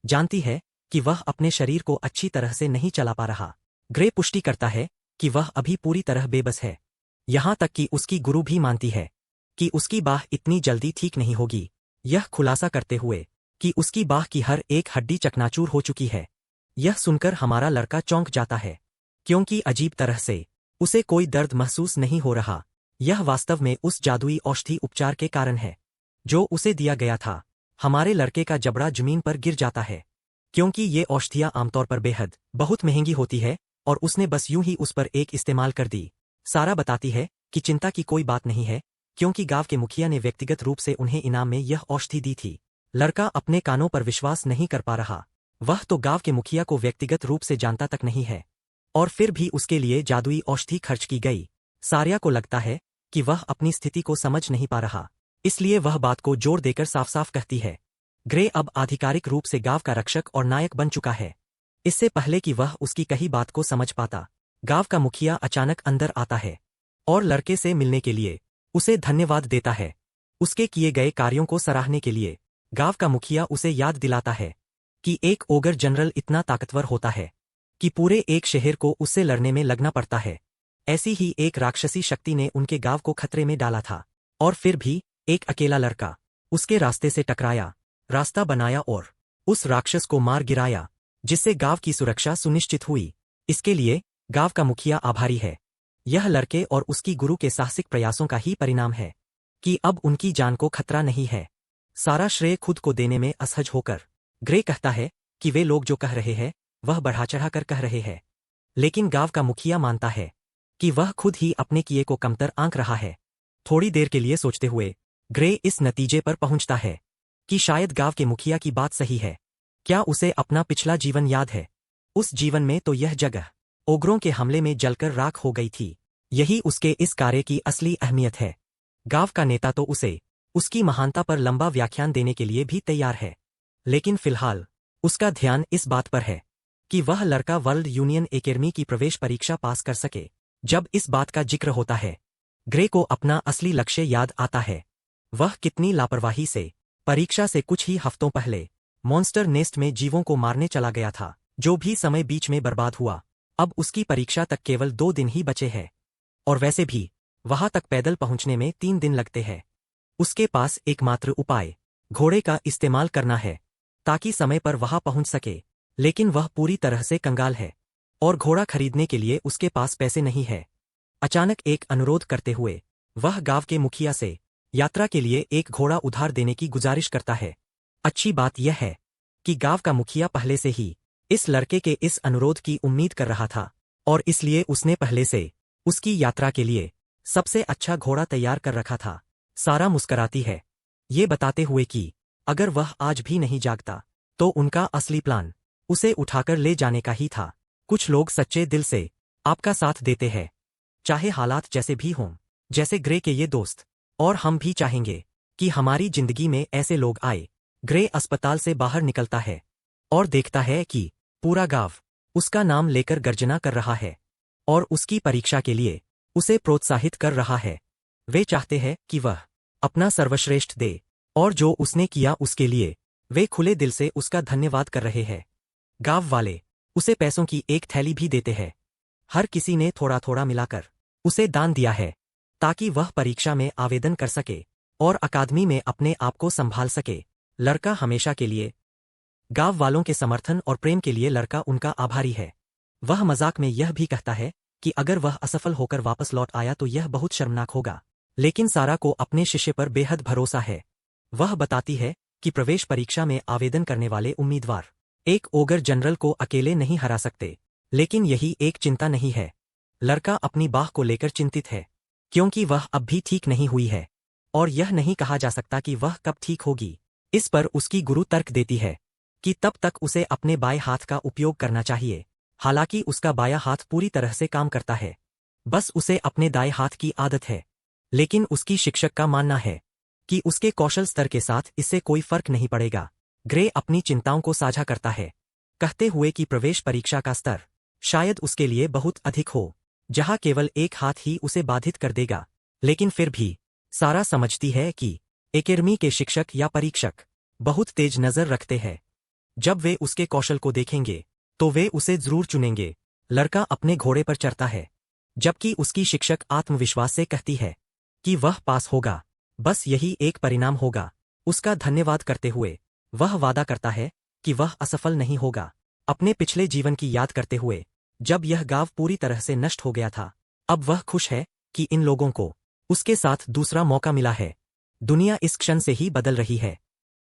जानती है कि वह अपने शरीर को अच्छी तरह से नहीं चला पा रहा। ग्रे पुष्टि करता है कि वह अभी पूरी तरह बेबस है। यहां तक कि उसकी गुरु भी मानती है कि उसकी बाह इतनी जल्दी ठीक नहीं होगी, यह खुलासा करते हुए कि उसकी बाह की हर एक हड्डी चकनाचूर हो चुकी है। यह सुनकर हमारा लड़का चौंक जाता है, क्योंकि अजीब तरह से उसे कोई दर्द महसूस नहीं हो रहा। यह वास्तव में उस जादुई औषधि उपचार के कारण है जो उसे दिया गया था। हमारे लड़के का जबड़ा जमीन पर गिर जाता है, क्योंकि ये औषधियां आमतौर पर बेहद बहुत महंगी होती है, और उसने बस यूं ही उस पर एक इस्तेमाल कर दी। सारा बताती है कि चिंता की कोई बात नहीं है, क्योंकि गांव के मुखिया ने व्यक्तिगत रूप से उन्हें इनाम में यह औषधि दी थी। लड़का अपने कानों पर विश्वास नहीं कर पा रहा। वह तो गांव के मुखिया को व्यक्तिगत रूप से जानता तक नहीं है, और फिर भी उसके लिए जादुई औषधि खर्च की गई। सारिया को लगता है कि वह अपनी स्थिति को समझ नहीं पा रहा, इसलिए वह बात को जोर देकर साफ साफ कहती है। ग्रे अब आधिकारिक रूप से गांव का रक्षक और नायक बन चुका है। इससे पहले कि वह उसकी कही बात को समझ पाता, गांव का मुखिया अचानक अंदर आता है और लड़के से मिलने के लिए उसे धन्यवाद देता है। उसके किए गए कार्यों को सराहने के लिए गांव का मुखिया उसे याद दिलाता है कि एक ओगर जनरल इतना ताकतवर होता है कि पूरे एक शहर को उससे लड़ने में लगना पड़ता है। ऐसी ही एक राक्षसी शक्ति ने उनके गांव को खतरे में डाला था, और फिर भी एक अकेला लड़का उसके रास्ते से टकराया, रास्ता बनाया और उस राक्षस को मार गिराया, जिससे गांव की सुरक्षा सुनिश्चित हुई। इसके लिए गांव का मुखिया आभारी है। यह लड़के और उसकी गुरु के साहसिक प्रयासों का ही परिणाम है कि अब उनकी जान को खतरा नहीं है। सारा श्रेय खुद को देने में असहज होकर ग्रे कहता है कि वे लोग जो कह रहे हैं वह बढ़ा चढ़ाकर कह रहे हैं, लेकिन गांव का मुखिया मानता है कि वह खुद ही अपने किए को कमतर आंक रहा है। थोड़ी देर के लिए सोचते हुए ग्रे इस नतीजे पर पहुंचता है कि शायद गांव के मुखिया की बात सही है। क्या उसे अपना पिछला जीवन याद है? उस जीवन में तो यह जगह ओग्रों के हमले में जलकर राख हो गई थी। यही उसके इस कार्य की असली अहमियत है। गांव का नेता तो उसे उसकी महानता पर लंबा व्याख्यान देने के लिए भी तैयार है, लेकिन फिलहाल उसका ध्यान इस बात पर है कि वह लड़का वर्ल्ड यूनियन एकेडमी की प्रवेश परीक्षा पास कर सके। जब इस बात का जिक्र होता है, ग्रे को अपना असली लक्ष्य याद आता है। वह कितनी लापरवाही से परीक्षा से कुछ ही हफ्तों पहले मॉन्स्टर नेस्ट में जीवों को मारने चला गया था। जो भी समय बीच में बर्बाद हुआ, अब उसकी परीक्षा तक केवल 2 दिन ही बचे हैं, और वैसे भी वहां तक पैदल पहुंचने में 3 दिन लगते हैं। उसके पास एकमात्र उपाय घोड़े का इस्तेमाल करना है ताकि समय पर वहां पहुंच सके, लेकिन वह पूरी तरह से कंगाल है और घोड़ा खरीदने के लिए उसके पास पैसे नहीं है। अचानक एक अनुरोध करते हुए वह गांव के मुखिया से यात्रा के लिए एक घोड़ा उधार देने की गुजारिश करता है। अच्छी बात यह है कि गांव का मुखिया पहले से ही इस लड़के के इस अनुरोध की उम्मीद कर रहा था, और इसलिए उसने पहले से उसकी यात्रा के लिए सबसे अच्छा घोड़ा तैयार कर रखा था। सारा मुस्कराती है, ये बताते हुए कि अगर वह आज भी नहीं जागता तो उनका असली प्लान उसे उठाकर ले जाने का ही था। कुछ लोग सच्चे दिल से आपका साथ देते हैं, चाहे हालात जैसे भी हों, जैसे ग्रे के ये दोस्त। और हम भी चाहेंगे कि हमारी जिंदगी में ऐसे लोग आए। ग्रे अस्पताल से बाहर निकलता है और देखता है कि पूरा गांव उसका नाम लेकर गर्जना कर रहा है और उसकी परीक्षा के लिए उसे प्रोत्साहित कर रहा है। वे चाहते हैं कि वह अपना सर्वश्रेष्ठ दे और जो उसने किया उसके लिए वे खुले दिल से उसका धन्यवाद कर रहे हैं। गांव वाले उसे पैसों की एक थैली भी देते हैं। हर किसी ने थोड़ा थोड़ा मिलाकर उसे दान दिया है ताकि वह परीक्षा में आवेदन कर सके और अकादमी में अपने आप को संभाल सके। लड़का हमेशा के लिए गांव वालों के समर्थन और प्रेम के लिए लड़का उनका आभारी है। वह मजाक में यह भी कहता है कि अगर वह असफल होकर वापस लौट आया तो यह बहुत शर्मनाक होगा, लेकिन सारा को अपने शिष्य पर बेहद भरोसा है। वह बताती है कि प्रवेश परीक्षा में आवेदन करने वाले उम्मीदवार एक ओगर जनरल को अकेले नहीं हरा सकते, लेकिन यही एक चिंता नहीं है। लड़का अपनी बाह को लेकर चिंतित है क्योंकि वह अब भी ठीक नहीं हुई है और यह नहीं कहा जा सकता कि वह कब ठीक होगी। इस पर उसकी गुरु तर्क देती है कि तब तक उसे अपने बाएं हाथ का उपयोग करना चाहिए। हालांकि उसका बायां हाथ पूरी तरह से काम करता है, बस उसे अपने दाएं हाथ की आदत है। लेकिन उसकी शिक्षक का मानना है कि उसके कौशल स्तर के साथ इससे कोई फर्क नहीं पड़ेगा। ग्रे अपनी चिंताओं को साझा करता है, कहते हुए कि प्रवेश परीक्षा का स्तर शायद उसके लिए बहुत अधिक हो, जहां केवल एक हाथ ही उसे बाधित कर देगा। लेकिन फिर भी सारा समझती है कि एकेडमी के शिक्षक या परीक्षक बहुत तेज नजर रखते हैं। जब वे उसके कौशल को देखेंगे तो वे उसे जरूर चुनेंगे। लड़का अपने घोड़े पर चढ़ता है, जबकि उसकी शिक्षक आत्मविश्वास से कहती है कि वह पास होगा, बस यही एक परिणाम होगा। उसका धन्यवाद करते हुए वह वादा करता है कि वह असफल नहीं होगा। अपने पिछले जीवन की याद करते हुए, जब यह गांव पूरी तरह से नष्ट हो गया था, अब वह खुश है कि इन लोगों को उसके साथ दूसरा मौका मिला है। दुनिया इस क्षण से ही बदल रही है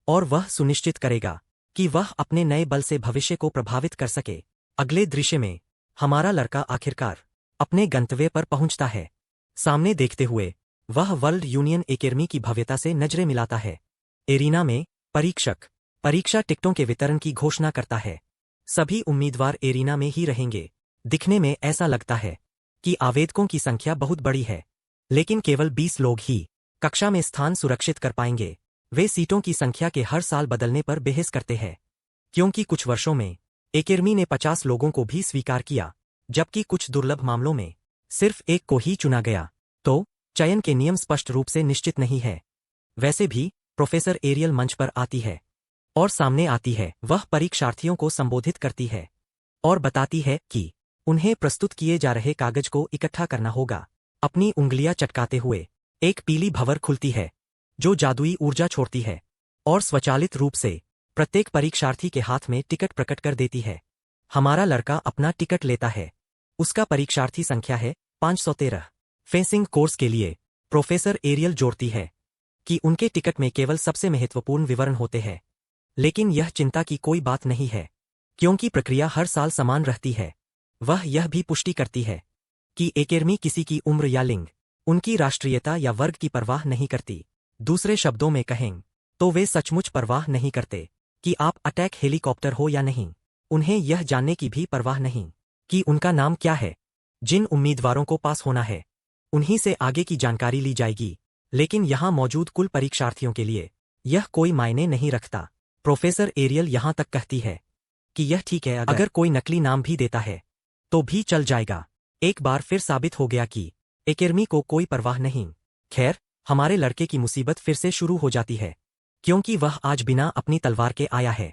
और वह सुनिश्चित करेगा कि वह अपने नए बल से भविष्य को प्रभावित कर सके। अगले दृश्य में हमारा लड़का आखिरकार अपने गंतव्य पर पहुंचता है। सामने देखते हुए वह वर्ल्ड यूनियन एकेडमी की भव्यता से नजरें मिलाता है। एरिना में परीक्षक परीक्षा टिकटों के वितरण की घोषणा करता है। सभी उम्मीदवार एरिना में ही रहेंगे। दिखने में ऐसा लगता है कि आवेदकों की संख्या बहुत बड़ी है, लेकिन केवल 20 लोग ही कक्षा में स्थान सुरक्षित कर पाएंगे। वे सीटों की संख्या के हर साल बदलने पर बहस करते हैं, क्योंकि कुछ वर्षों में एकेडमी ने 50 लोगों को भी स्वीकार किया, जबकि कुछ दुर्लभ मामलों में सिर्फ एक को ही चुना गया। तो चयन के नियम स्पष्ट रूप से निश्चित नहीं है। वैसे भी प्रोफेसर एरियल मंच पर आती है और सामने आती है। वह परीक्षार्थियों को संबोधित करती है और बताती है कि उन्हें प्रस्तुत किए जा रहे कागज को इकट्ठा करना होगा। अपनी उंगलियां चटकाते हुए एक पीली भंवर खुलती है जो जादुई ऊर्जा छोड़ती है और स्वचालित रूप से प्रत्येक परीक्षार्थी के हाथ में टिकट प्रकट कर देती है। हमारा लड़का अपना टिकट लेता है। उसका परीक्षार्थी संख्या है 513। फेंसिंग कोर्स के लिए प्रोफेसर एरियल जोड़ती है कि उनके टिकट में केवल सबसे महत्वपूर्ण विवरण होते हैं, लेकिन यह चिंता की कोई बात नहीं है क्योंकि प्रक्रिया हर साल समान रहती है। वह यह भी पुष्टि करती है कि एकेडमी किसी की उम्र या लिंग, उनकी राष्ट्रीयता या वर्ग की परवाह नहीं करती। दूसरे शब्दों में कहें तो वे सचमुच परवाह नहीं करते कि आप अटैक हेलीकॉप्टर हो या नहीं। उन्हें यह जानने की भी परवाह नहीं कि उनका नाम क्या है। जिन उम्मीदवारों को पास होना है उन्हीं से आगे की जानकारी ली जाएगी, लेकिन यहां मौजूद कुल परीक्षार्थियों के लिए यह कोई मायने नहीं रखता। प्रोफेसर एरियल यहां तक कहती है कि यह ठीक है, अगर कोई नकली नाम भी देता है तो भी चल जाएगा। एक बार फिर साबित हो गया कि एकेडमी को कोई परवाह नहीं। खैर, हमारे लड़के की मुसीबत फिर से शुरू हो जाती है क्योंकि वह आज बिना अपनी तलवार के आया है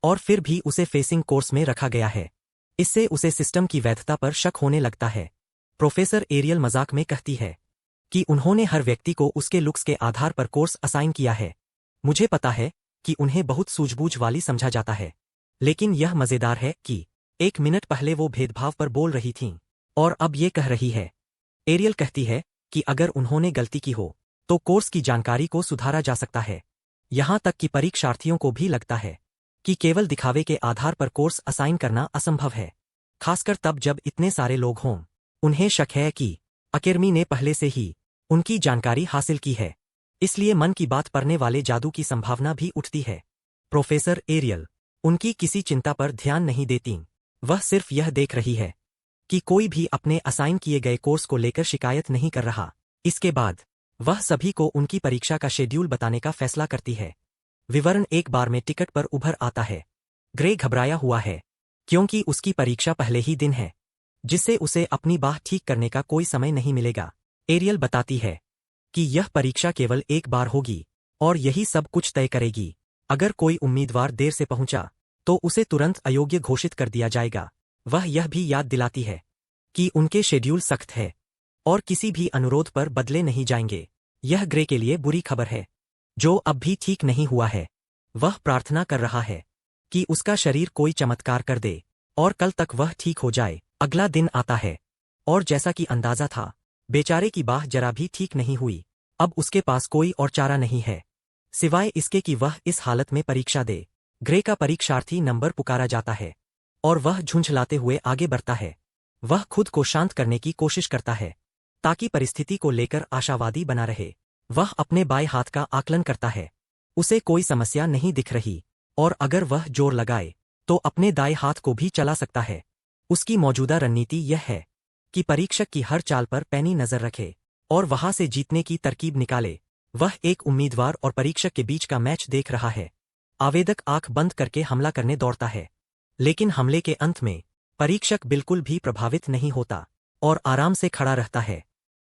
और फिर भी उसे फेसिंग कोर्स में रखा गया है। इससे उसे सिस्टम की वैधता पर शक होने लगता है। प्रोफेसर एरियल मजाक में कहती है कि उन्होंने हर व्यक्ति को उसके लुक्स के आधार पर कोर्स असाइन किया है। मुझे पता है कि उन्हें बहुत सूझबूझ वाली समझा जाता है, लेकिन यह मजेदार है कि 1 मिनट पहले वो भेदभाव पर बोल रही थीं और अब ये कह रही है। एरियल कहती है कि अगर उन्होंने गलती की हो तो कोर्स की जानकारी को सुधारा जा सकता है। यहां तक कि परीक्षार्थियों को भी लगता है कि केवल दिखावे के आधार पर कोर्स असाइन करना असंभव है, खासकर तब जब इतने सारे लोग हों। उन्हें शक है कि एकेडमी ने पहले से ही उनकी जानकारी हासिल की है, इसलिए मन की बात पढ़ने वाले जादू की संभावना भी उठती है। प्रोफेसर एरियल उनकी किसी चिंता पर ध्यान नहीं देती। वह सिर्फ यह देख रही है कि कोई भी अपने असाइन किए गए कोर्स को लेकर शिकायत नहीं कर रहा। इसके बाद वह सभी को उनकी परीक्षा का शेड्यूल बताने का फैसला करती है। विवरण एक बार में टिकट पर उभर आता है। ग्रे घबराया हुआ है क्योंकि उसकी परीक्षा पहले ही दिन है, जिससे उसे अपनी बाह ठीक करने का कोई समय नहीं मिलेगा। एरियल बताती है कि यह परीक्षा केवल एक बार होगी और यही सब कुछ तय करेगी। अगर कोई उम्मीदवार देर से पहुंचा तो उसे तुरंत अयोग्य घोषित कर दिया जाएगा। वह यह भी याद दिलाती है कि उनके शेड्यूल सख्त है और किसी भी अनुरोध पर बदले नहीं जाएंगे। यह ग्रे के लिए बुरी खबर है, जो अब भी ठीक नहीं हुआ है। वह प्रार्थना कर रहा है कि उसका शरीर कोई चमत्कार कर दे और कल तक वह ठीक हो जाए। अगला दिन आता है और जैसा कि अंदाजा था, बेचारे की बाह जरा भी ठीक नहीं हुई। अब उसके पास कोई और चारा नहीं है सिवाय इसके कि वह इस हालत में परीक्षा दे। ग्रे का परीक्षार्थी नंबर पुकारा जाता है और वह झुंझलाते हुए आगे बढ़ता है। वह खुद को शांत करने की कोशिश करता है ताकि परिस्थिति को लेकर आशावादी बना रहे। वह अपने बाएं हाथ का आकलन करता है। उसे कोई समस्या नहीं दिख रही और अगर वह जोर लगाए तो अपने दाएं हाथ को भी चला सकता है। उसकी मौजूदा रणनीति यह है कि परीक्षक की हर चाल पर पैनी नजर रखे और वहां से जीतने की तरकीब निकाले। वह एक उम्मीदवार और परीक्षक के बीच का मैच देख रहा है। आवेदक आंख बंद करके हमला करने दौड़ता है, लेकिन हमले के अंत में परीक्षक बिल्कुल भी प्रभावित नहीं होता और आराम से खड़ा रहता है।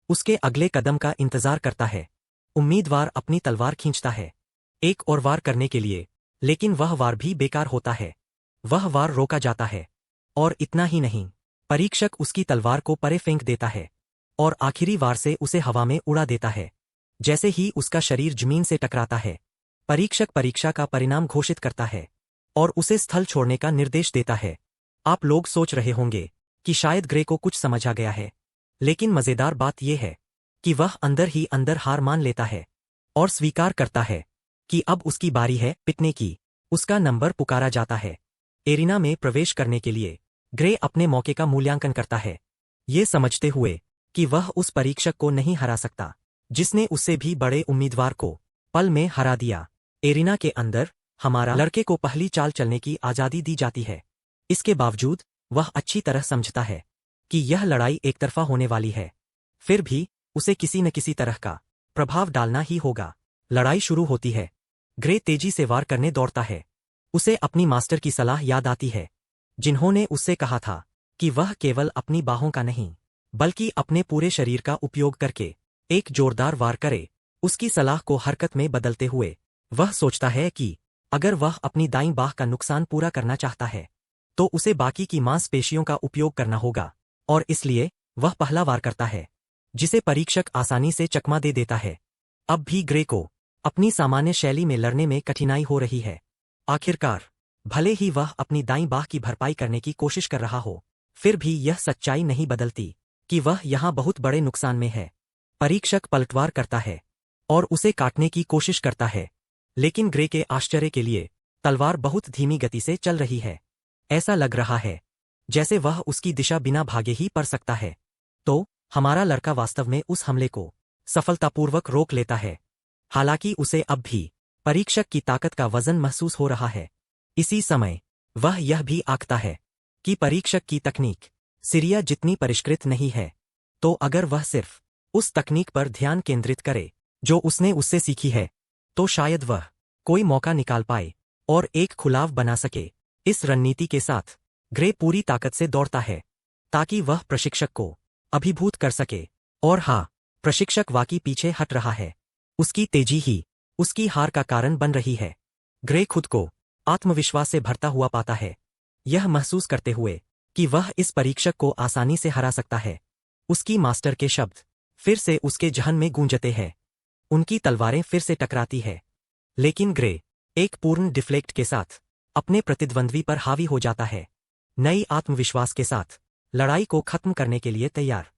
उसके अगले कदम का इंतजार करता है। उम्मीदवार अपनी तलवार खींचता है एक और वार करने के लिए, लेकिन वह वार भी बेकार होता है। वह वार रोका जाता है और इतना ही नहीं, परीक्षक उसकी तलवार को परे फेंक देता है और आखिरी वार से उसे हवा में उड़ा देता है। जैसे ही उसका शरीर जमीन से टकराता है, परीक्षक परीक्षा का परिणाम घोषित करता है और उसे स्थल छोड़ने का निर्देश देता है। आप लोग सोच रहे होंगे कि शायद ग्रे को कुछ समझ आ गया है, लेकिन मजेदार बात यह है कि वह अंदर ही अंदर हार मान लेता है और स्वीकार करता है कि अब उसकी बारी है पिटने की। उसका नंबर पुकारा जाता है। एरिना में प्रवेश करने के लिए ग्रे अपने मौके का मूल्यांकन करता है, ये समझते हुए कि वह उस परीक्षक को नहीं हरा सकता जिसने उससे भी बड़े उम्मीदवार को पल में हरा दिया। एरिना के अंदर हमारा लड़के को पहली चाल चलने की आज़ादी दी जाती है। इसके बावजूद वह अच्छी तरह समझता है कि यह लड़ाई एकतरफा होने वाली है। फिर भी उसे किसी न किसी तरह का प्रभाव डालना ही होगा। लड़ाई शुरू होती है। ग्रे तेजी से वार करने दौड़ता है। उसे अपनी मास्टर की सलाह याद आती है, जिन्होंने उससे कहा था कि वह केवल अपनी बाहों का नहीं बल्कि अपने पूरे शरीर का उपयोग करके एक जोरदार वार करे। उसकी सलाह को हरकत में बदलते हुए वह सोचता है कि अगर वह अपनी दाईं बाह का नुकसान पूरा करना चाहता है तो उसे बाकी की मांसपेशियों का उपयोग करना होगा, और इसलिए वह पहला वार करता है जिसे परीक्षक आसानी से चकमा दे देता है। अब भी ग्रे को अपनी सामान्य शैली में लड़ने में कठिनाई हो रही है। आखिरकार भले ही वह अपनी दाईं बाह की भरपाई करने की कोशिश कर रहा हो, फिर भी यह सच्चाई नहीं बदलती कि वह यहां बहुत बड़े नुकसान में है। परीक्षक पलटवार करता है और उसे काटने की कोशिश करता है, लेकिन ग्रे के आश्चर्य के लिए तलवार बहुत धीमी गति से चल रही है। ऐसा लग रहा है जैसे वह उसकी दिशा बिना भागे ही पड़ सकता है। तो हमारा लड़का वास्तव में उस हमले को सफलतापूर्वक रोक लेता है, हालांकि उसे अब भी परीक्षक की ताकत का वजन महसूस हो रहा है। इसी समय वह यह भी आंकता है कि परीक्षक की तकनीक सिरिया जितनी परिष्कृत नहीं है, तो अगर वह सिर्फ उस तकनीक पर ध्यान केंद्रित करे जो उसने उससे सीखी है, तो शायद वह कोई मौका निकाल पाए और एक खुलाव बना सके। इस रणनीति के साथ ग्रे पूरी ताकत से दौड़ता है ताकि वह प्रशिक्षक को अभिभूत कर सके। और हाँ, प्रशिक्षक वाकई पीछे हट रहा है। उसकी तेजी ही उसकी हार का कारण बन रही है। ग्रे खुद को आत्मविश्वास से भरता हुआ पाता है, यह महसूस करते हुए कि वह इस परीक्षक को आसानी से हरा सकता है। उसकी मास्टर के शब्द फिर से उसके जहन में गूंजते हैं। उनकी तलवारें फिर से टकराती है, लेकिन ग्रे एक पूर्ण डिफ्लेक्ट के साथ अपने प्रतिद्वंद्वी पर हावी हो जाता है, नई आत्मविश्वास के साथ लड़ाई को खत्म करने के लिए तैयार।